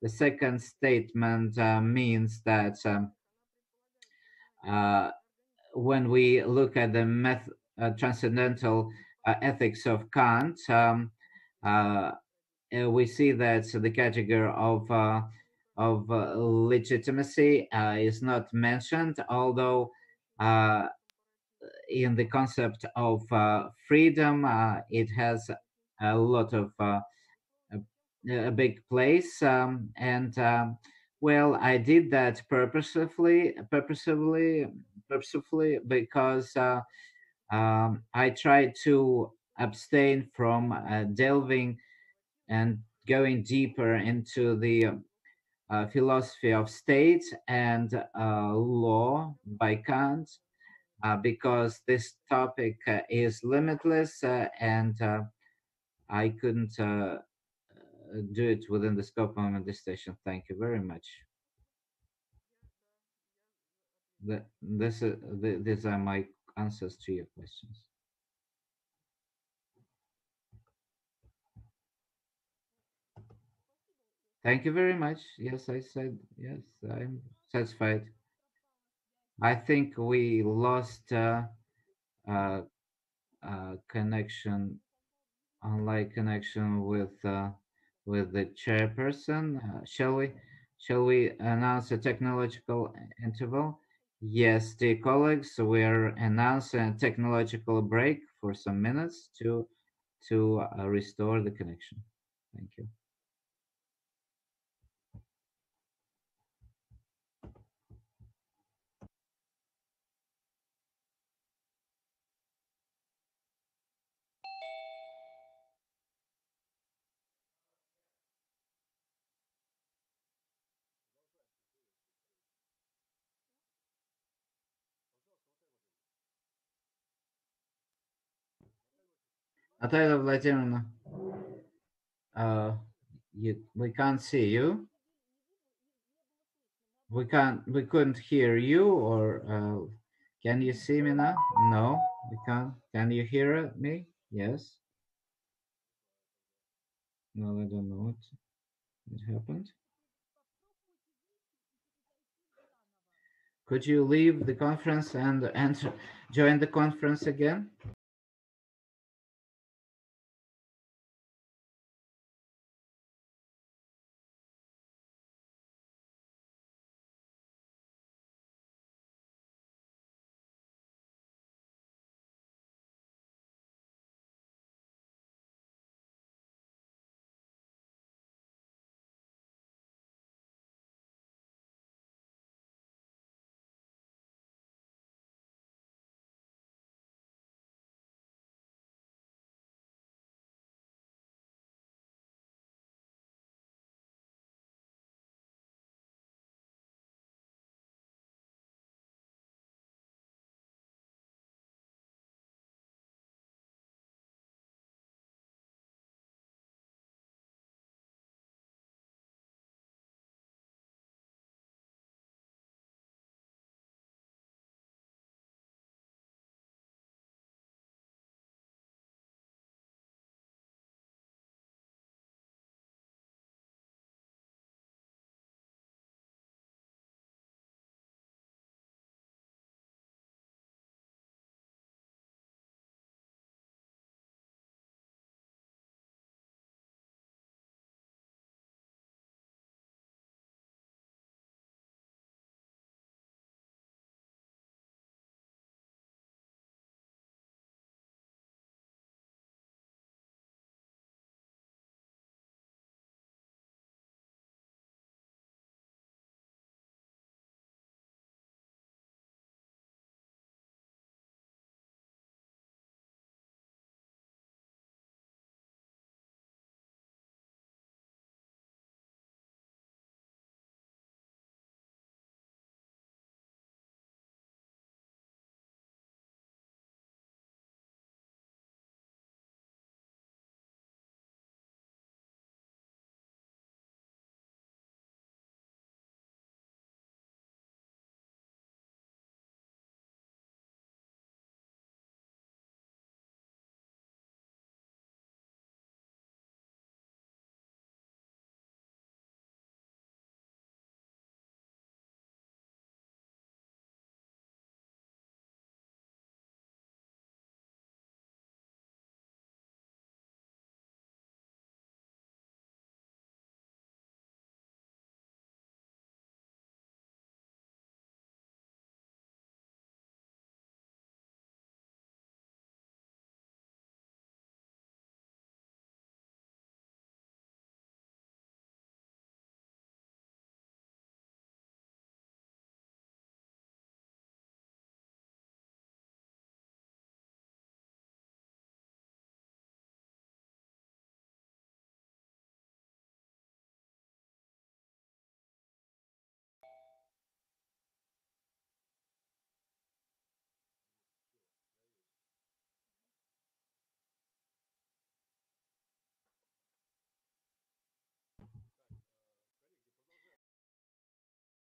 The second statement means that uh, when we look at the transcendental ethics of Kant, uh, we see that the category of legitimacy is not mentioned, although uh, in the concept of freedom, it has a lot of a big place, and well, I did that purposefully, because I tried to abstain from delving and going deeper into the philosophy of state and law by Kant, because this topic is limitless, and I couldn't do it within the scope of my dissertation. Thank you very much. These are my answers to your questions. Thank you very much. Yes, I said yes. I'm satisfied. I think we lost uh, connection, online connection with the chairperson. Shall we? Shall we announce a technological interval? Yes, dear colleagues, we're announcing a technological break for some minutes to restore the connection. Thank you. Natalia Vladimirovna, uh, we can't see you. We couldn't hear you, or can you see me now? No, we can't. Can you hear me? Yes. No, I don't know what happened. Could you leave the conference and enter, join the conference again?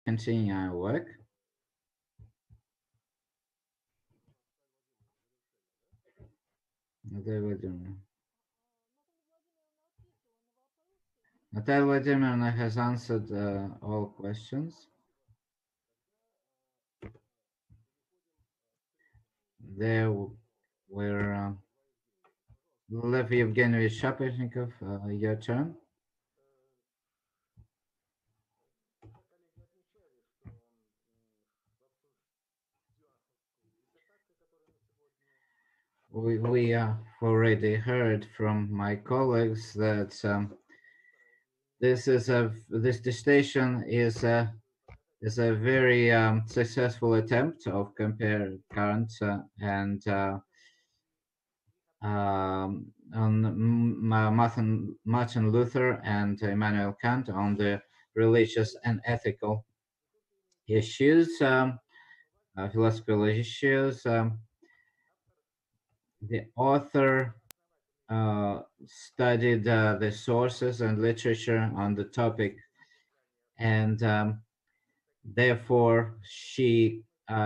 Continue our work. Natalia Vladimirovna. Natalia Vladimirovna has answered all questions. There were Lev Evgenievich Shapetnikov, your turn. we already heard from my colleagues that this dissertation is a very successful attempt of compare Kant and on Martin Luther and Immanuel Kant on the religious and ethical issues, philosophical issues. The author studied the sources and literature on the topic, and therefore she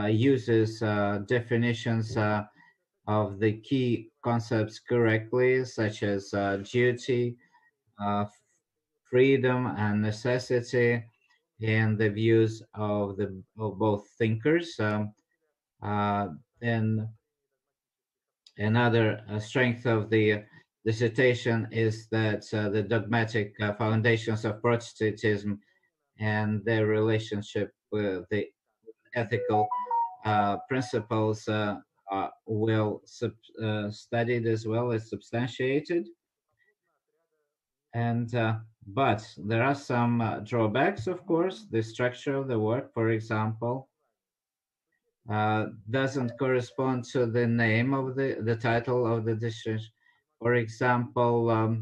uses definitions of the key concepts correctly, such as duty, uh, freedom, and necessity, in the views of the of both thinkers. Uh, then another strength of the dissertation is that the dogmatic foundations of Protestantism and their relationship with the ethical principles well studied as well as substantiated. And but there are some drawbacks, of course. The structure of the work, for example, doesn't correspond to the name of the title of the dissertation. For example,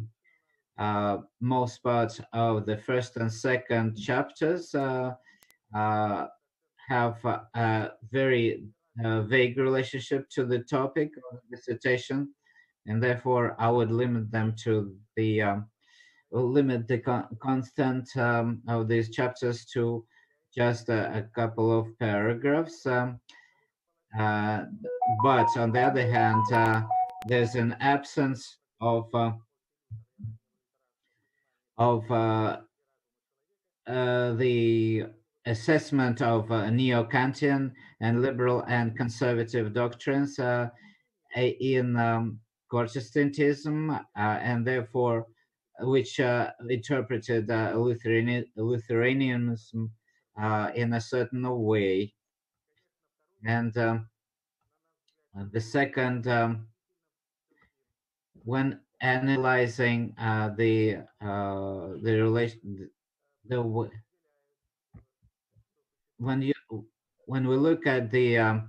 most parts of the first and second chapters uh, have a very vague relationship to the topic of the dissertation, and therefore I would limit them to the limit the content of these chapters to just a couple of paragraphs. Uh, but on the other hand, there's an absence of the assessment of neo-Kantian and liberal and conservative doctrines in Protestantism, and therefore, which interpreted Lutheranianism in a certain way. And the second, when analyzing the relation, the when you when we look at the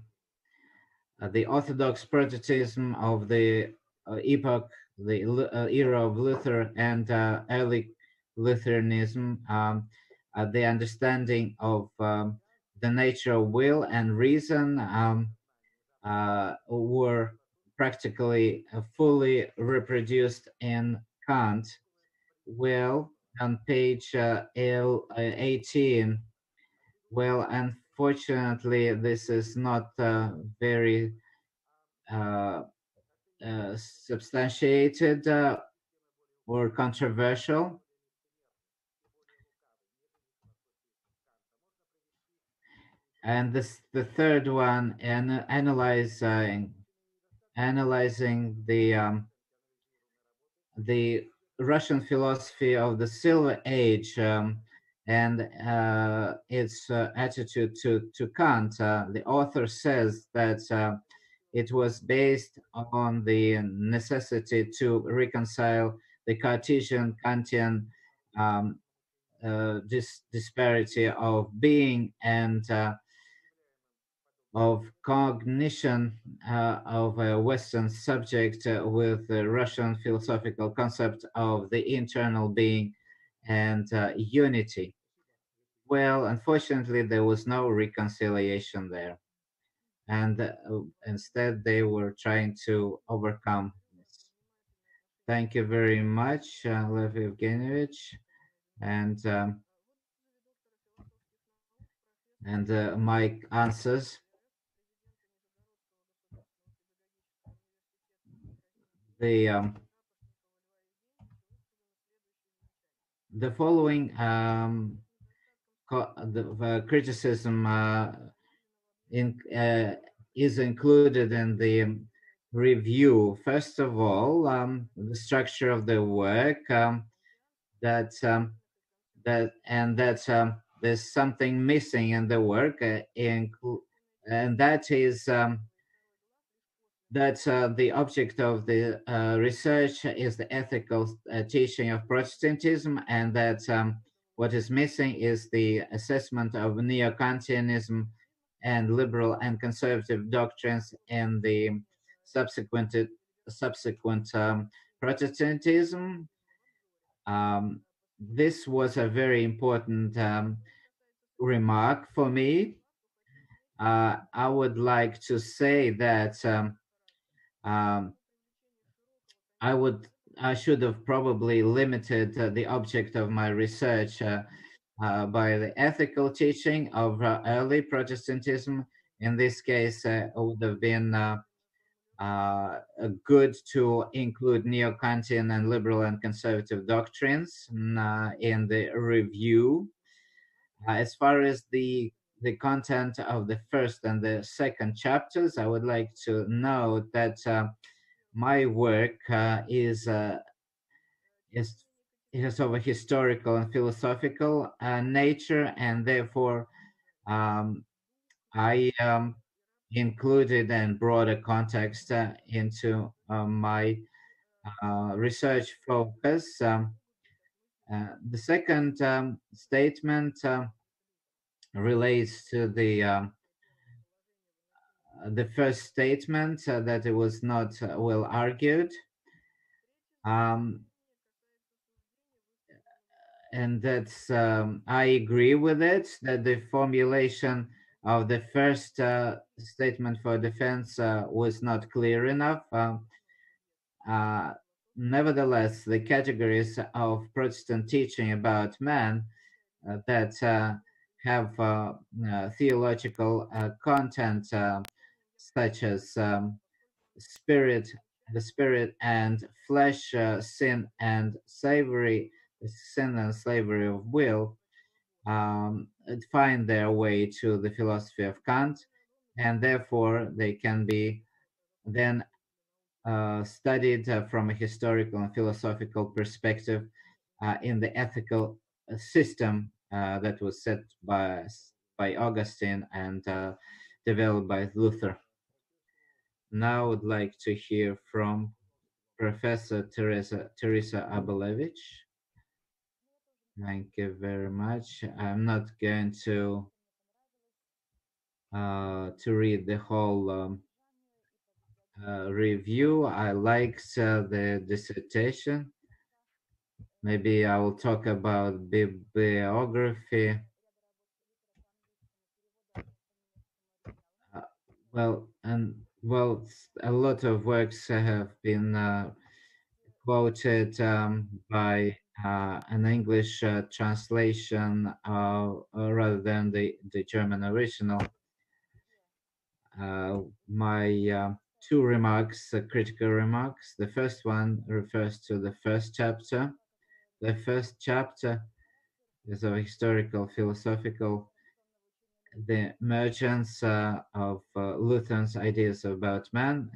Orthodox Protestantism of the epoch, the era of Luther and early Lutheranism, the understanding of the nature of will and reason were practically fully reproduced in Kant. Well, on page 18, well, unfortunately, this is not very uh, substantiated or controversial. And the third one, analyzing the Russian philosophy of the Silver Age and its attitude to Kant. The author says that it was based on the necessity to reconcile the Cartesian Kantian disparity of being and of cognition of a Western subject with the Russian philosophical concept of the internal being and unity. Well, unfortunately, there was no reconciliation there, and instead they were trying to overcome this. Thank you very much, Lev Evgenievich, and Mike answers the following the criticism in, is included in the review. First of all, the structure of the work that there's something missing in the work, and that is that the object of the research is the ethical teaching of Protestantism, and that what is missing is the assessment of neo-Kantianism and liberal and conservative doctrines in the subsequent subsequent Protestantism. Um, this was a very important remark for me. I would like to say that um, I would I should have probably limited the object of my research by the ethical teaching of early Protestantism. In this case, it would have been good to include neo-Kantian and liberal and conservative doctrines in the review. As far as the content of the first and the second chapters, I would like to note that my work is is of a historical and philosophical nature, and therefore um, I included and brought a context into my research focus. The second statement relates to the first statement that it was not well argued. Um, and that's I agree with it that the formulation of the first statement for defense was not clear enough. Uh, Nevertheless, the categories of Protestant teaching about man that have theological content, such as spirit, the spirit and flesh, sin and slavery of will, find their way to the philosophy of Kant, and therefore they can be then studied from a historical and philosophical perspective in the ethical system that was set by Augustine and developed by Luther. Now I would like to hear from Professor Teresa Abalevich. Thank you very much. I'm not going to read the whole review. I liked the dissertation. Maybe I will talk about bibliography. Uh, a lot of works have been quoted by an English translation rather than the German original. My two remarks, critical remarks. The first one refers to the first chapter. The first chapter is a historical, philosophical, the emergence of Luther's ideas about man.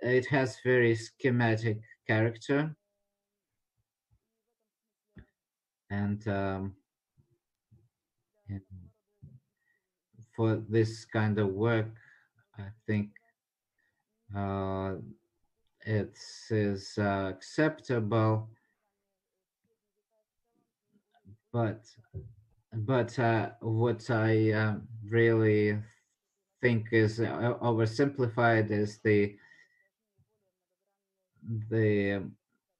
It has very schematic character, and for this kind of work, I think uh, it is acceptable, but what I really think is oversimplified is the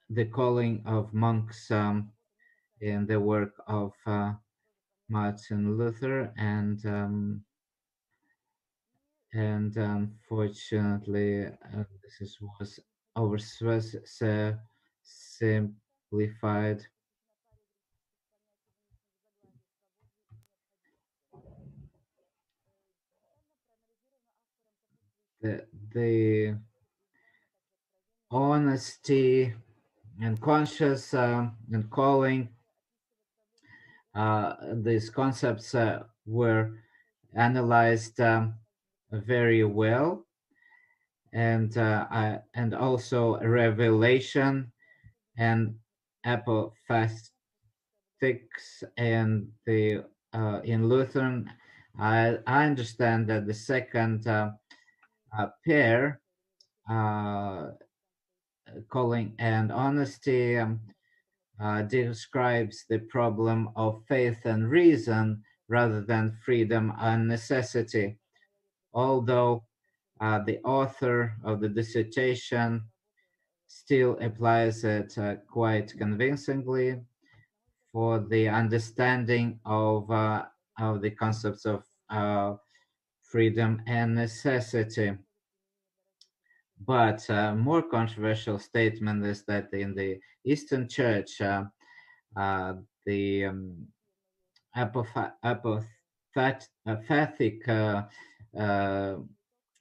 the calling of monks in the work of Martin Luther, and unfortunately, this was oversimplified. The honesty and conscious and calling these concepts were analyzed very well, and also revelation and apophastics and the in Lutheran. I understand that the second pair, uh, calling and honesty, describes the problem of faith and reason rather than freedom and necessity. Although the author of the dissertation still applies it quite convincingly for the understanding of the concepts of freedom and necessity. But a more controversial statement is that in the Eastern Church, uh, the apophatic uh,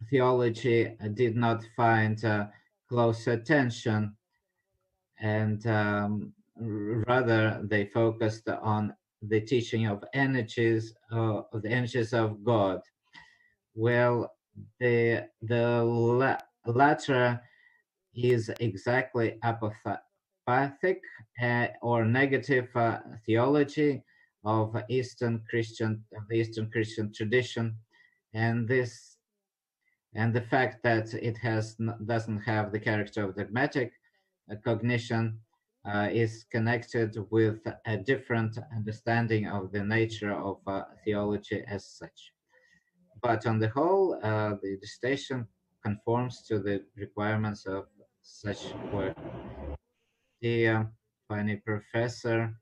theology did not find close attention, and rather they focused on the teaching of the energies of God. Well, latter is exactly apophatic or negative theology of the Eastern Christian tradition, and this and the fact that it doesn't have the character of dogmatic cognition is connected with a different understanding of the nature of theology as such. But on the whole, the dissertation conforms to the requirements of such work. The Funny professor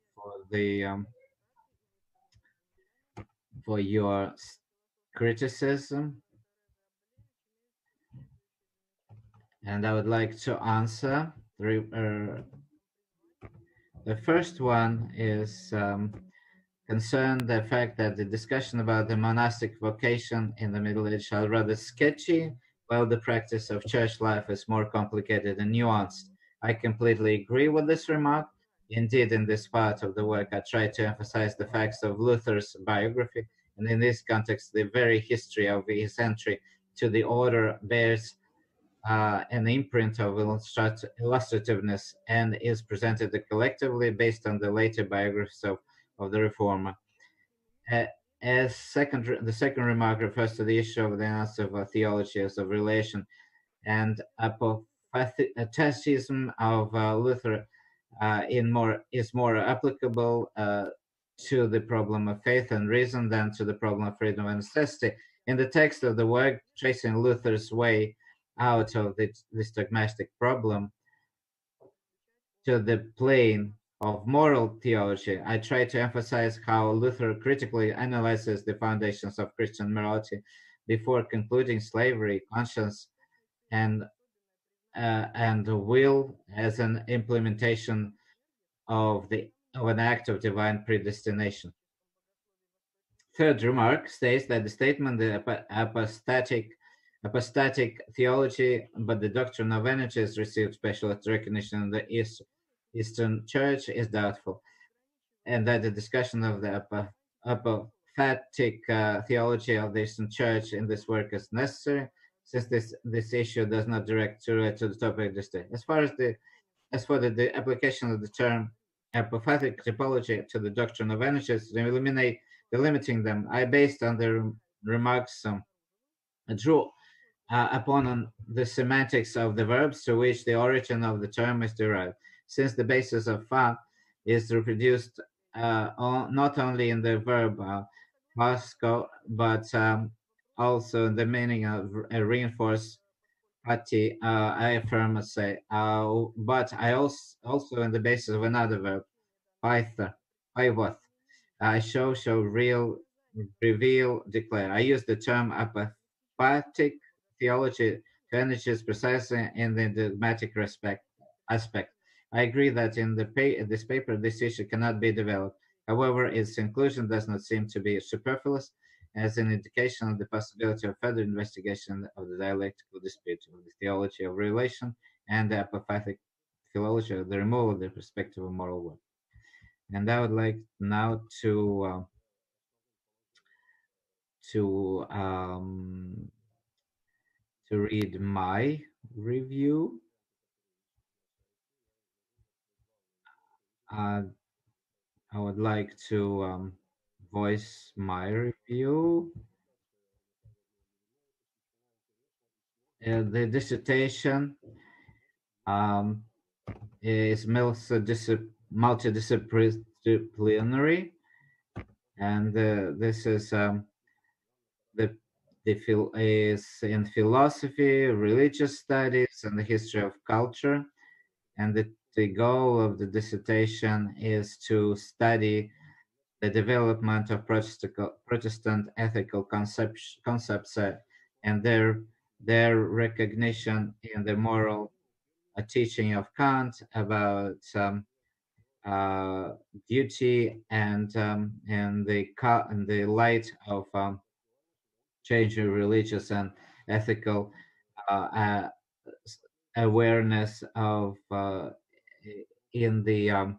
for your criticism, and I would like to answer. The first one is concerned the fact that the discussion about the monastic vocation in the Middle Age are rather sketchy, while the practice of church life is more complicated and nuanced. I completely agree with this remark. Indeed, in this part of the work, I try to emphasize the facts of Luther's biography, and in this context, the very history of his entry to the order bears an imprint of illustrativeness and is presented collectively based on the later biographies of the reformer. Uh, the second remark refers to the issue of the analysis of theology as of relation and apophatism of Luther is more applicable to the problem of faith and reason than to the problem of freedom and necessity. In the text of the work, tracing Luther's way out of this dogmatic problem to the plane of moral theology, I try to emphasize how Luther critically analyzes the foundations of Christian morality before concluding slavery, conscience, and will as an implementation of an act of divine predestination. Third remark states that the statement the apostatic theology, but the doctrine of energies received special recognition in the Eastern Church is doubtful, and that the discussion of the apophatic theology of the Eastern Church in this work is necessary, since this issue does not direct to the topic listed. As for the application of the term apophatic typology to the doctrine of energies, to eliminate the limiting them, I based on the remarks drew upon the semantics of the verbs to which the origin of the term is derived, since the basis of fa is reproduced not only in the verb pasco, but also in the meaning of reinforce pati, I affirm say, but I also in the basis of another verb, pytha, pyvoth. I show, real, reveal, declare. I use the term apophatic theology to energies precisely in the dogmatic aspect. I agree that in this paper, this issue cannot be developed. However, its inclusion does not seem to be superfluous, as an indication of the possibility of further investigation of the dialectical dispute of the theology of relation and the apophatic philology of the removal of the perspective of moral work. And I would like now to to read my review. Uh, I would like to voice my review. The dissertation um, is multidisciplinary, and this is the is in philosophy, religious studies, and the history of culture. And the goal of the dissertation is to study the development of Protestant ethical concepts and their recognition in the moral teaching of Kant about uh, duty and in the light of changing religious and ethical uh, uh, awareness of in the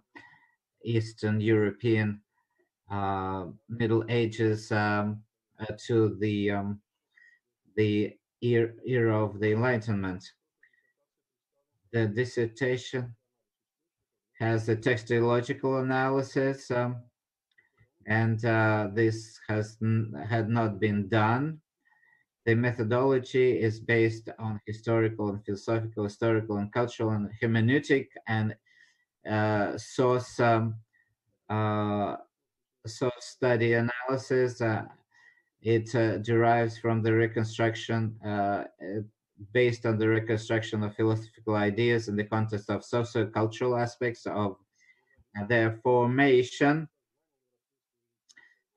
Eastern European Middle Ages to the era of the Enlightenment. The dissertation has a textological analysis, and this had not been done. The methodology is based on historical and philosophical, historical and cultural and hermeneutic and source uh, source study analysis. It derives from the reconstruction, based on the reconstruction of philosophical ideas in the context of socio-cultural aspects of their formation.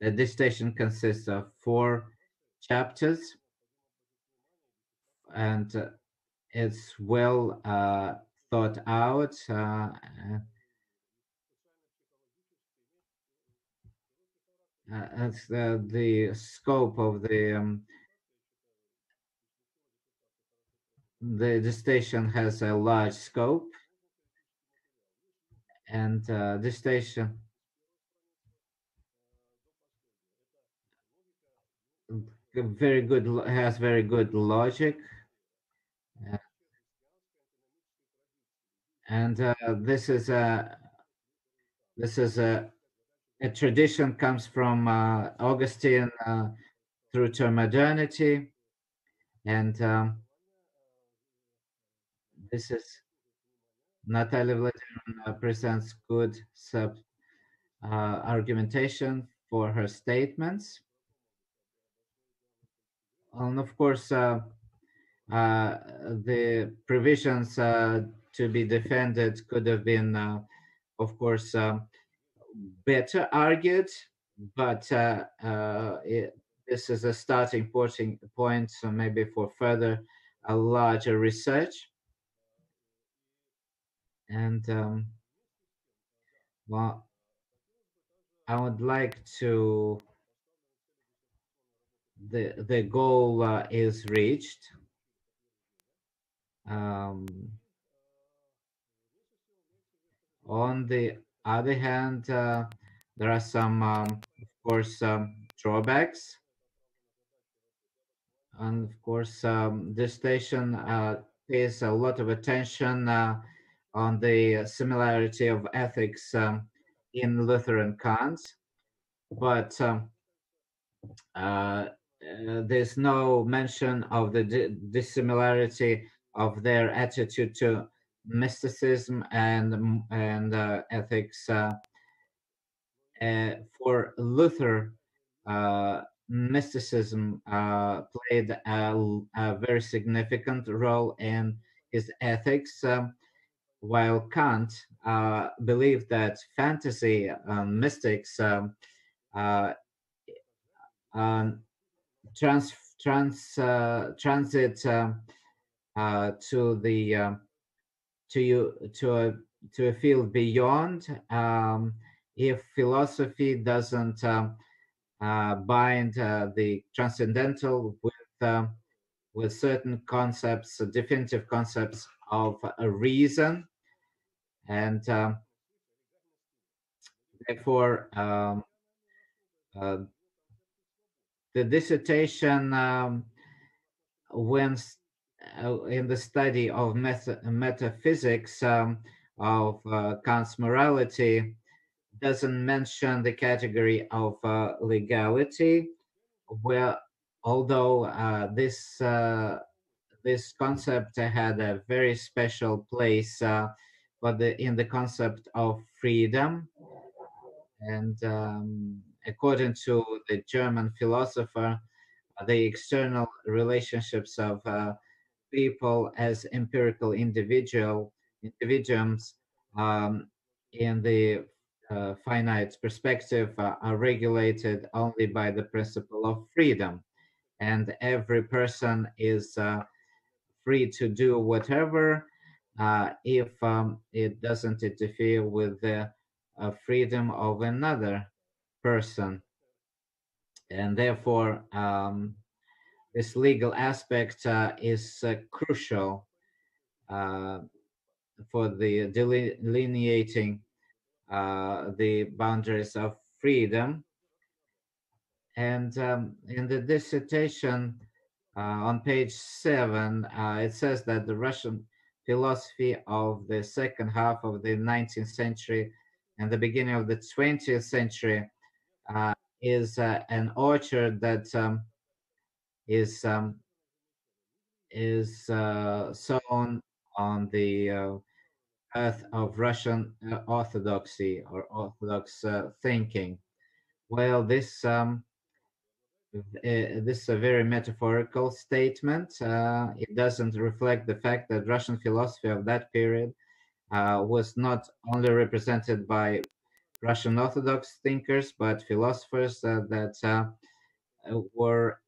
The dissertation consists of 4 chapters, and it's well thought out. It's the scope of the station has a large scope, and the station very good has very good logic, uh, and this is a tradition comes from Augustine through to modernity, and this is Natalia Vladimirovna presents good argumentation for her statements, and of course the provisions to be defended could have been, of course, better argued, but this is a starting point, so maybe for further a larger research. And well, I would like to the goal is reached. Um, on the other hand, there are some, of course, drawbacks. And of course, this station pays a lot of attention on the similarity of ethics in Luther and Kant, but uh, there's no mention of the dissimilarity of their attitude to mysticism and ethics. For Luther, mysticism played a very significant role in his ethics, while Kant believed that fantasy mystics uh, um, trans, transit to the to you to a field beyond. If philosophy doesn't bind the transcendental with certain concepts, definitive concepts of a reason, and therefore uh, the dissertation when in the study of metaphysics of Kant's morality doesn't mention the category of legality, where although this concept had a very special place in the concept of freedom. And according to the German philosopher, the external relationships of people as empirical individuums um, in the finite perspective are regulated only by the principle of freedom, and every person is free to do whatever if it doesn't interfere with the freedom of another person. And therefore, this legal aspect is crucial uh, for the delineating the boundaries of freedom. And in the dissertation on page 7, it says that the Russian philosophy of the second half of the 19th century and the beginning of the 20th century uh, is an orchard that is um, is sown on the earth of Russian orthodoxy or orthodox thinking. Well, this is a very metaphorical statement. It doesn't reflect the fact that Russian philosophy of that period was not only represented by Russian Orthodox thinkers, but philosophers that were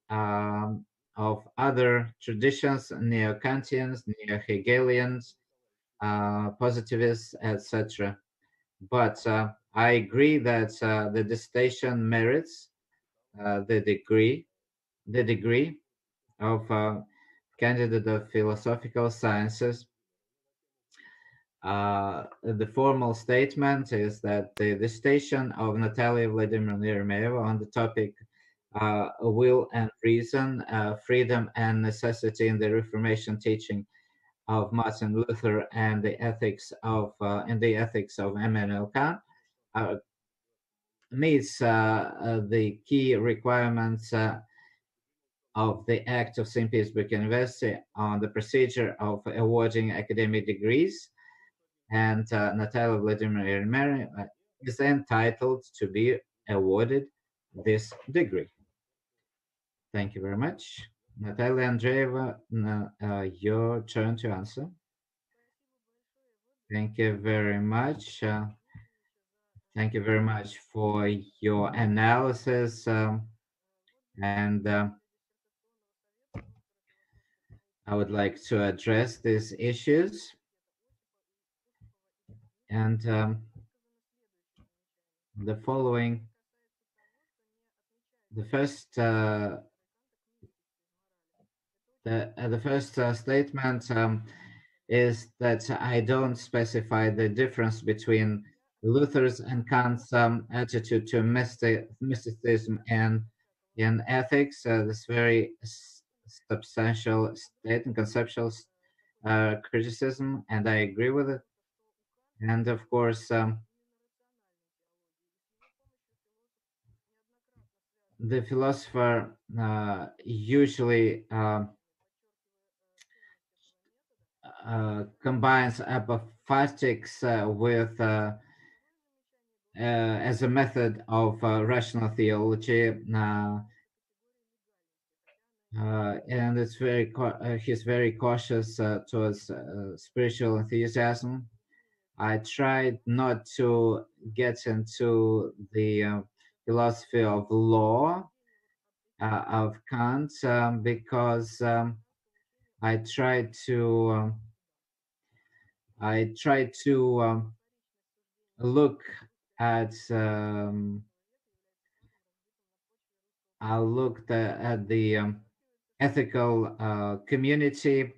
of other traditions, neo-Kantians, neo-Hegelians, positivists, etc. But I agree that the dissertation merits the degree of candidate of philosophical sciences. The formal statement is that the dissertation of Natalia Vladimirovna Eremeeva on the topic will and reason, freedom and necessity in the Reformation teaching of Martin Luther and the ethics of Immanuel Kant uh, meets the key requirements of the Act of St. Petersburg University on the procedure of awarding academic degrees, and Natalia Vladimirovna is entitled to be awarded this degree. Thank you very much. Natalia Andreeva, your turn to answer. Thank you very much. Thank you very much for your analysis. And I would like to address these issues. And the following, the first, the first statement is that I don't specify the difference between Luther's and Kant's attitude to mysticism and in ethics. This very substantial state and conceptual criticism, and I agree with it. And of course, the philosopher usually combines apophatics with as a method of rational theology, and he's very cautious towards spiritual enthusiasm. I tried not to get into the philosophy of law of Kant because I tried to look at I looked at the ethical community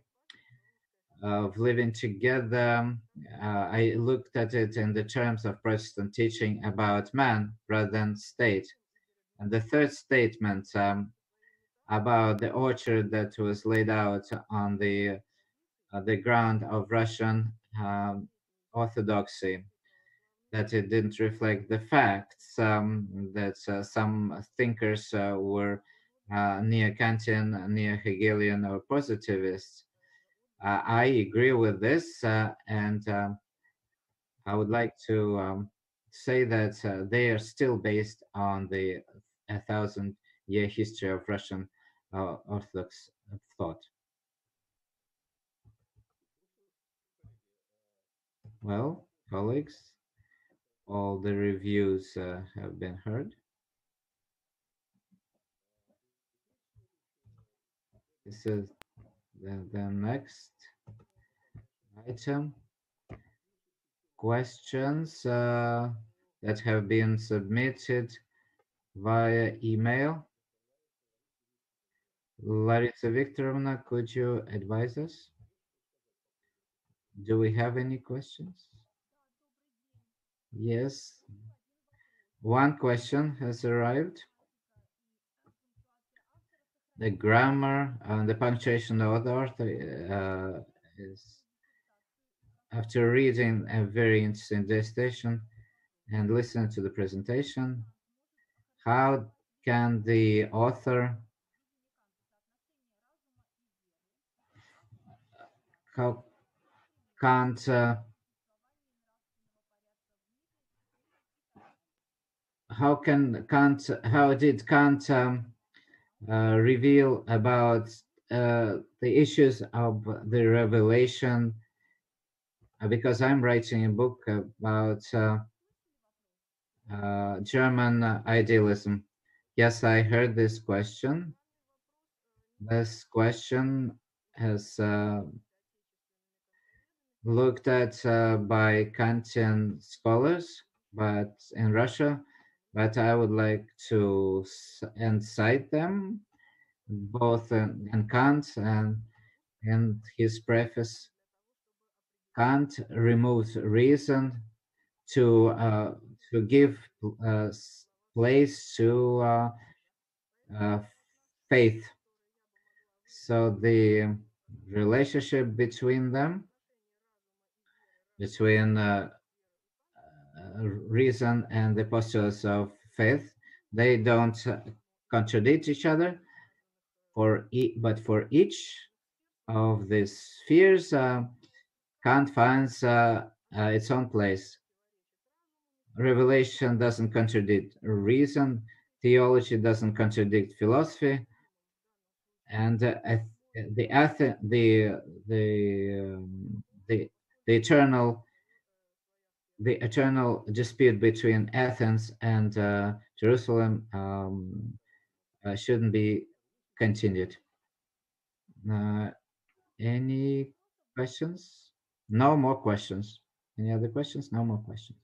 of living together. I looked at it in the terms of Protestant teaching about man rather than state. And the third statement about the orchard that was laid out on the ground of Russian orthodoxy, that it didn't reflect the facts, that some thinkers were neo-Kantian, neo-Hegelian, or positivist. I agree with this, and I would like to say that they are still based on the 1,000-year history of Russian Orthodox thought. Well, colleagues, all the reviews have been heard. This is the next item. Questions that have been submitted via email. Larissa Viktorovna, could you advise us? Do we have any questions? Yes. One question has arrived. The grammar and the punctuation of the author is, after reading a very interesting dissertation and listening to the presentation, how can the author, how can't, how did Kant reveal about the issues of the revelation? Because I'm writing a book about German idealism. Yes, I heard this question. This question has looked at by Kantian scholars, but in Russia. But I would like to cite them both in Kant and in his preface. Kant removes reason to to give uh, place to uh, faith. So the relationship between them, between reason and the postulates of faith, they don't contradict each other. But for each of these spheres, Kant finds its own place. Revelation doesn't contradict reason. Theology doesn't contradict philosophy, and the the the eternal the eternal dispute between Athens and Jerusalem shouldn't be continued. Uh, any questions? No more questions. Any other questions? No more questions.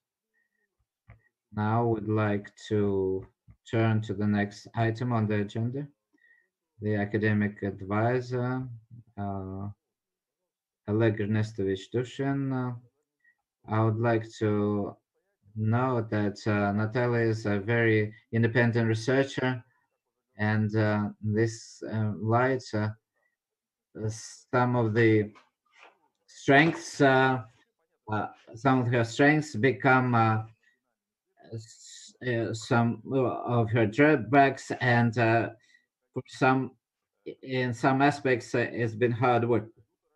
Now would like to turn to the next item on the agenda. The academic advisor, uh, Oleg Ernestovich Dushin. I would like to note that Natalia is a very independent researcher, and this lights some of the strengths, some of her strengths become some of her drawbacks, and for some, in some aspects, it's been hard work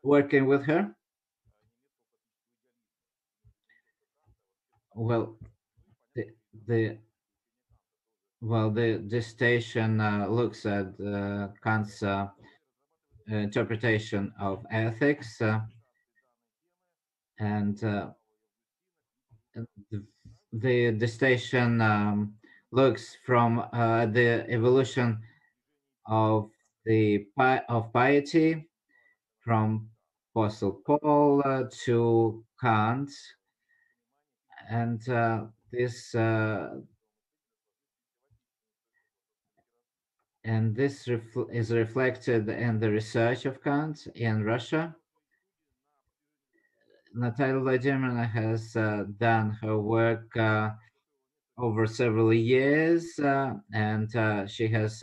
working with her. Well, the, the the dissertation looks at Kant's interpretation of ethics, and the, the dissertation looks from the evolution of of piety from Apostle Paul to Kant, and this is reflected in the research of Kant in Russia. Natalia Vladimirovna has done her work over several years, and she has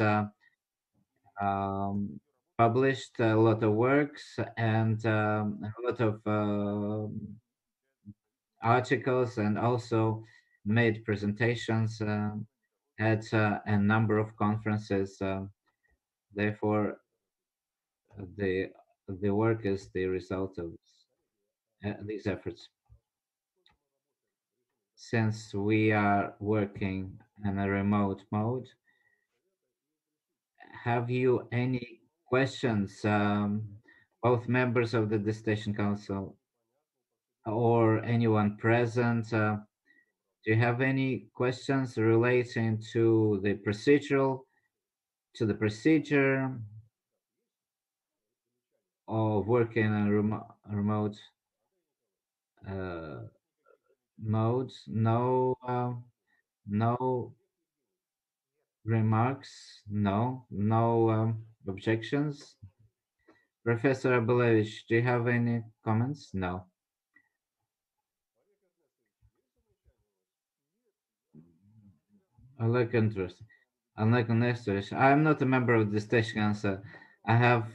um, published a lot of works and a lot of articles, and also made presentations at a number of conferences. Therefore, the the work is the result of these efforts. Since we are working in a remote mode, have you any questions, both members of the Dissertation Council or anyone present? Do you have any questions relating to the procedure of working in a remote uh, mode? No, no remarks? No objections? Professor Abelevich, do you have any comments? No. I like interest. Unlike an extra, I'm not a member of the station council. I have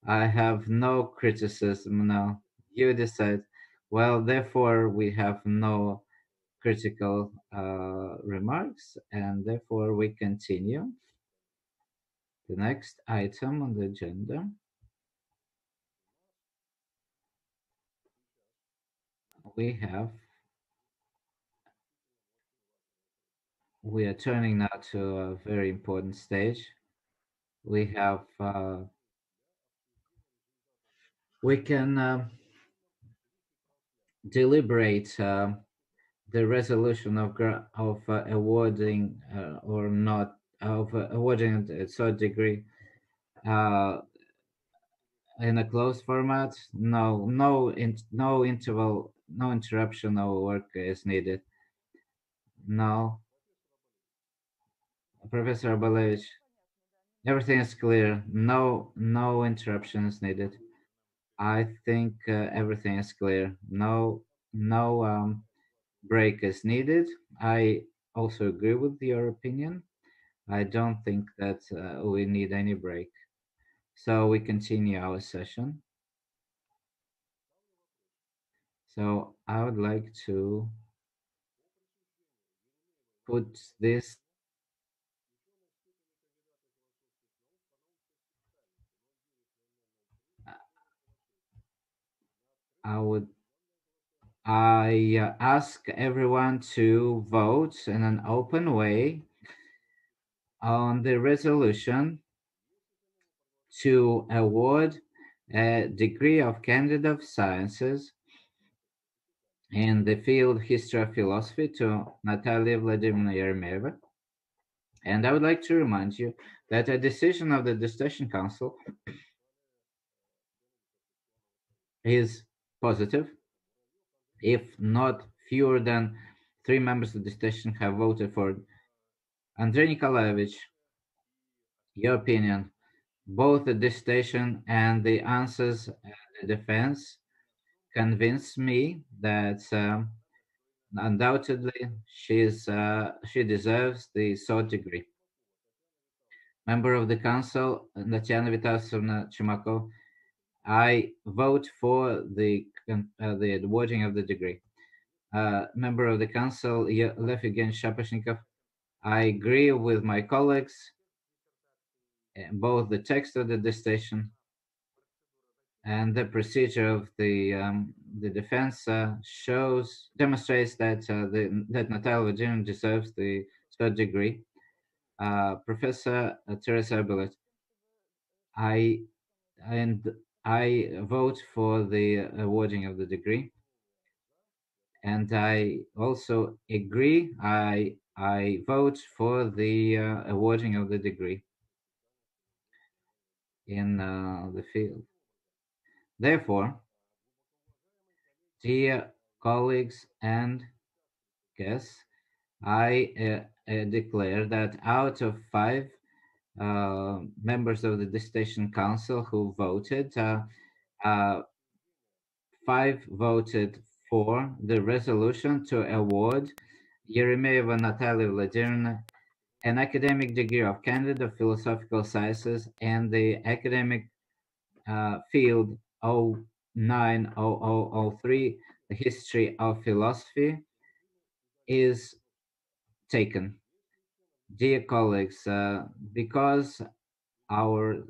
I have no criticism now. You decide. Well, therefore we have no critical remarks, and therefore we continue. The next item on the agenda, we have we are turning now to a very important stage. We have we can deliberate the resolution of awarding or not of awarding a third degree uh, in a closed format. No interval, no interruption of work is needed. No, Professor Abalevich, everything is clear. No interruption is needed. I think everything is clear. No break is needed. I also agree with your opinion. I don't think that we need any break. So we continue our session. So I would like to put this. I would I ask everyone to vote in an open way on the resolution to award a degree of Candidate of Sciences in the field History of Philosophy to Natalia Vladimirovna Eremeeva. And I would like to remind you that a decision of the Dissertation Council is positive if not fewer than three members of the dissertation have voted for Andrei Nikolaevich. Your opinion, both the dissertation and the answers and the defense convince me that undoubtedly she deserves the third degree. Member of the council, Natalia Vitasovna Chimakov, I vote for the awarding of the degree. Member of the council, Lev Evgeny Shapashnikov, I agree with my colleagues. Both the text of the dissertation and the procedure of the defense demonstrates that that Natalia Vladimirovna deserves the third degree. Professor Teresa Billet, I and I vote for the awarding of the degree, and I also agree. I vote for the awarding of the degree in the field. Therefore, dear colleagues and guests, I declare that out of five members of the Dissertation Council who voted, uh, five voted for the resolution to award Eremeeva Natalia Vladimirovna an academic degree of Candidate of Philosophical Sciences and the academic field 090003, the history of philosophy, is taken. Dear colleagues, because our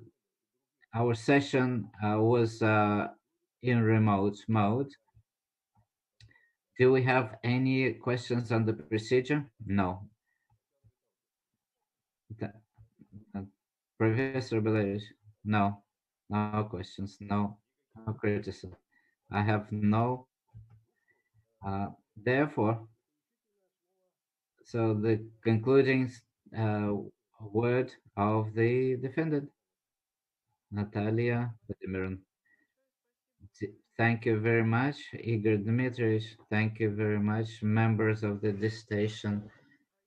our session was in remote mode. Do we have any questions on the procedure? No. Th- uh, Professor Belarus? No. No questions. No criticism. I have no. Therefore, so the concluding uh, word of the defendant, Natalia Vladimirovna. Thank you very much, Igor Dmitrievich. Thank you very much, members of the Dissertation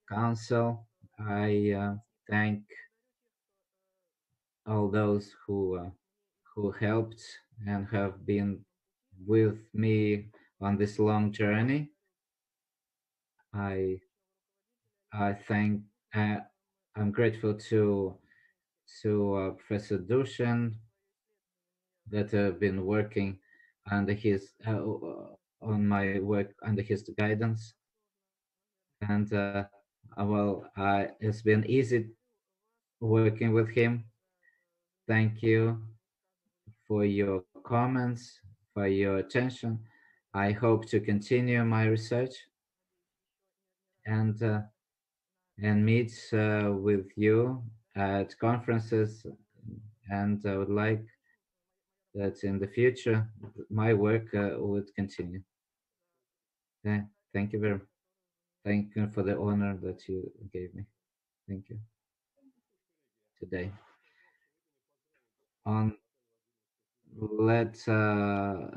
Council. I thank all those who helped and have been with me on this long journey. I I thank. Uh, I'm grateful to Professor Dushan that have been working under his on my work under his guidance, and it's been easy working with him. Thank you for your comments, for your attention. I hope to continue my research and uh, and meet with you at conferences. And I would like that in the future my work would continue. Yeah, thank you very. Thank you for the honor that you gave me. Thank you today. On Let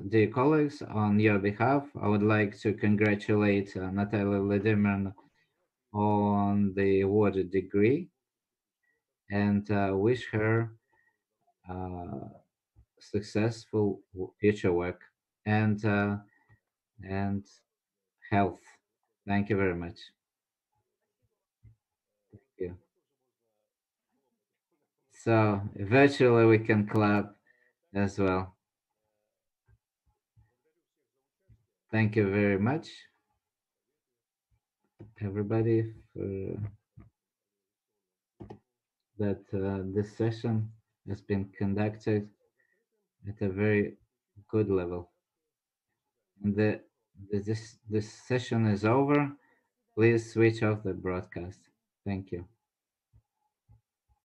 dear colleagues, on your behalf, I would like to congratulate Natalia Vladimirovna on the awarded degree and wish her uh, successful future work and and health. Thank you very much. Thank you. So virtually we can clap as well. Thank you very much, everybody, for that. This session has been conducted at a very good level. And this session is over. Please switch off the broadcast. Thank you.